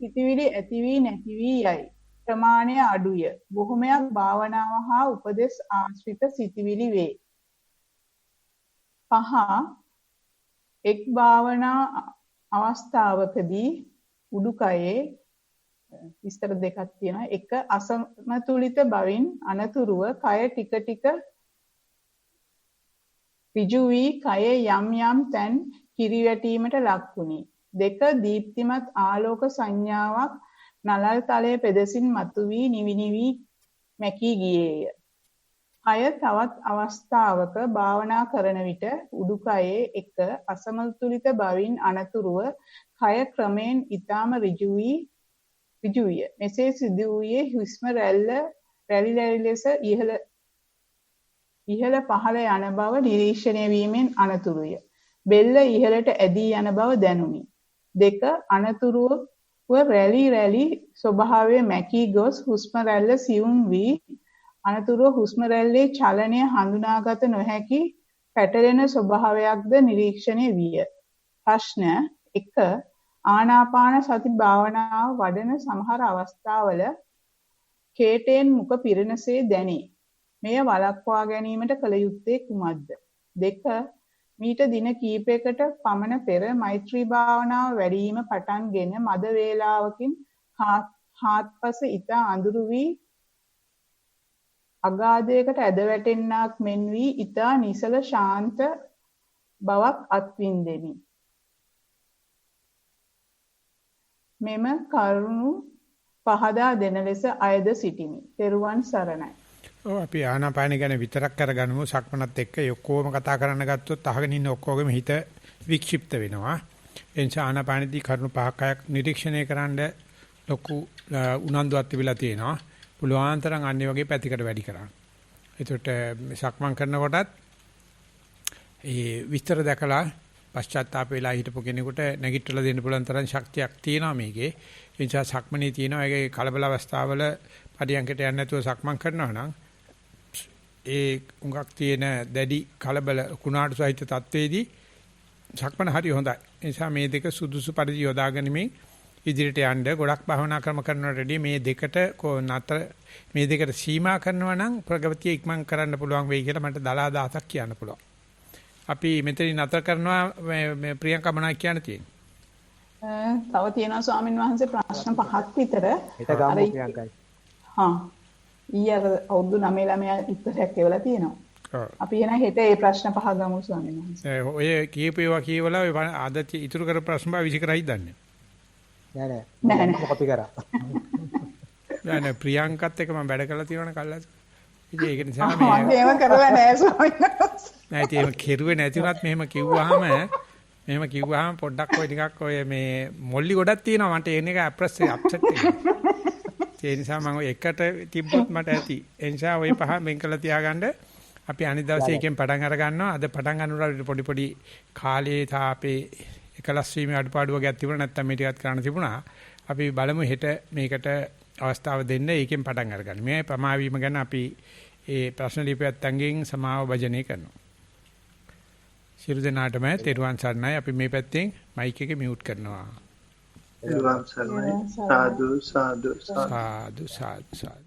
Speaker 4: හිතවිලි ඇති වී නැති වී යයි. ප්‍රමාණය අඩුය. බොහොමයක් භාවනාව හා උපදෙස් ආශ්‍රිත සිතිවිලි වේ. 5. එක් භාවනා අවස්ථාවකදී උඩුකයේ විස්තර දෙකක් තියෙනවා. 1. අසමතුලිත බවින් අනතුරුව කය ටික ටික ඍජු වී කයේ යම් යම් තැන් කිරිවැටීමට ලක් වුණි. 2. දීප්තිමත් ආලෝක සංඥාවක් නලල් තලයේ පෙදෙසින් මතුවී නිවි මැකී ගියේය. 6. තවත් අවස්ථාවක භාවනා කරන විට උඩුකයේ 1. අසමතුලිත බවින් අනතුරුව කය ක්‍රමෙන් ඊටම ඍජුය. මෙසේ සිදු වූයේ හුස්ම රැලි ලෙස ඉහළ පහළ යන බව නිරීක්ෂණය වීමෙන් අනතුරුය. බෙල්ල ඉහළට ඇදී යන බව දැනුනි. 2. අනතුරුව රැලි ස්වභාවය මැකී ගොස් හුස්ම රැල්ල සියුම් වී අනතුරුව හුස්ම රැල්ලේ චලනය හඳුනාගත නොහැකි පැටලෙන ස්වභාවයක්ද නිරීක්ෂණය විය. ප්‍රශ්න 1. ආනාපාන සති භාවනාව වඩන සමහර අවස්ථාවල කේටෙන් මුඛ පිරෙනසේ දැනේ. මෙය වළක්වා ගැනීමට කළ යුත්තේ කුමක්ද? 2. මීට දින කිහිපයකට පමණ පෙර මෛත්‍රී භාවනාව වැඩිම පටන්ගෙන මද වේලාවකින් හාත්පස ඉතා අඳුරු වී අගාධයකට ඇද වැටෙන්නාක් මෙන් වී ඉතා නිසල ශාන්ත බවක් අත්විඳෙමි. මෙම කරුණු පහදා දෙන ලෙස අයද සිටිමි. තෙරුවන් සරණයි.
Speaker 2: අපි ආනාපාන ගැන විතරක් කරගන්නමු. සක්මනත් එක්ක ඔක්කොම කතා කරන්න ගත්තොත් අහගෙන ඉන්න ඔක්කොගෙම හිත වික්ෂිප්ත වෙනවා. ඒ නිසා ආනාපානදී කරුණු 5ක් නිරීක්ෂණය කරන්න ලොකු උනන්දුවක් තිබිලා තියෙනවා. පුළුවන් තරම් අන්නේ වගේ පැතිකඩ වැඩි කරන්න. ඒකට සක්මන් කරනකොටත් ඒ විස්තර දැකලා පශ්චාත්තාප වෙලා හිටපු කෙනෙකුට නැගිටලා දෙන්න පුළුවන් තරම් ශක්තියක් තියෙනවා මේකේ. ඒ නිසා සක්මනේ තියෙනවා. ඒකේ කලබල අවස්ථාවල පරියන්කට යන්නේ නැතුව සක්මන් කරනවා නම් ඒ උඟක් තියෙන දැඩි කලබල කුණාටු සහිත තත්වේදී සක්මන හරි හොඳයි. ඒ නිසා මේ දෙක සුදුසු පරිදි යොදාගනිමින් ඉදිරියට යන්න ගොඩක් භවනා ක්‍රම කරනකොටදී මේ දෙකට මේ දෙකට සීමා කරනවා නම් ප්‍රගතිය ඉක්මන් කරන්න පුළුවන් වෙයි කියලා මට දලා දාසක් කියන්න පුළුවන්. අපි මෙතනින් නතර කරනවා මේ ප්‍රියංකා මොනවද කියන්න තියෙන්නේ?
Speaker 4: තව තියෙනවා ස්වාමින් වහන්සේ ප්‍රශ්න 5ක් විතර.
Speaker 5: ඒක ගාමු ප්‍රියංකයි.
Speaker 4: ඊයේ අවුරුදු 9 ළමයා උත්තරයක් එවලා තියෙනවා. අපි එන හෙට ඒ ප්‍රශ්න 5 ගමු ස්වාමීන් වහන්සේ.
Speaker 2: ඔය කියපේවා කියවලා ඔය අද ඉතුරු කර ප්‍රශ්න බා විසිකරයි දන්නේ.
Speaker 5: නෑ කොපි කරා.
Speaker 2: නෑ ප්‍රියංකත් එක්ක මම වැඩ කරලා තියෙනවනේ කල්ලාද. ඉතින් ඒක නිසා
Speaker 4: මම ඒව කරලා නෑ ස්වාමීන් වහන්සේ.
Speaker 2: නෑ ඉතින් ඒක කෙරුවේ නැති වුණත් මෙහෙම කිව්වහම පොඩ්ඩක් ඔය ටිකක් ඔය මේ මොල්ලි ගොඩක් තියෙනවා මට එන එක අප්සෙට් එක. ඒ නිසා මම ඔය එකට තිබ්බොත් මට ඇති. ඒ නිසා ඔය 5 මෙන් කළා තියාගන්න. අපි අනිත් දවසේ එකෙන් පටන් අර ගන්නවා. අද පටන් ගන්නකොට පොඩි කාලේ තාපේ එකලස් වීමේ අඩපාඩු වගේක් තිබුණා නැත්නම් මේ ටිකත් කරන්න තිබුණා. අපි බලමු හෙට මේකට අවස්ථාව දෙන්න ඒකෙන් පටන් අරගන්න. මේ ප්‍රමා වීම ගැන අපි ඒ ප්‍රශ්න ලිපියත් අංගෙන් සමාව භජනය කරනවා. සියලු දෙනාටම තෙරුවන් සරණයි. අපි මේ පැත්තෙන් මයික් එක මියුට් කරනවා.
Speaker 1: තෙරුවන් සරණයි. සාදු සාදු
Speaker 2: සාදු සාදු.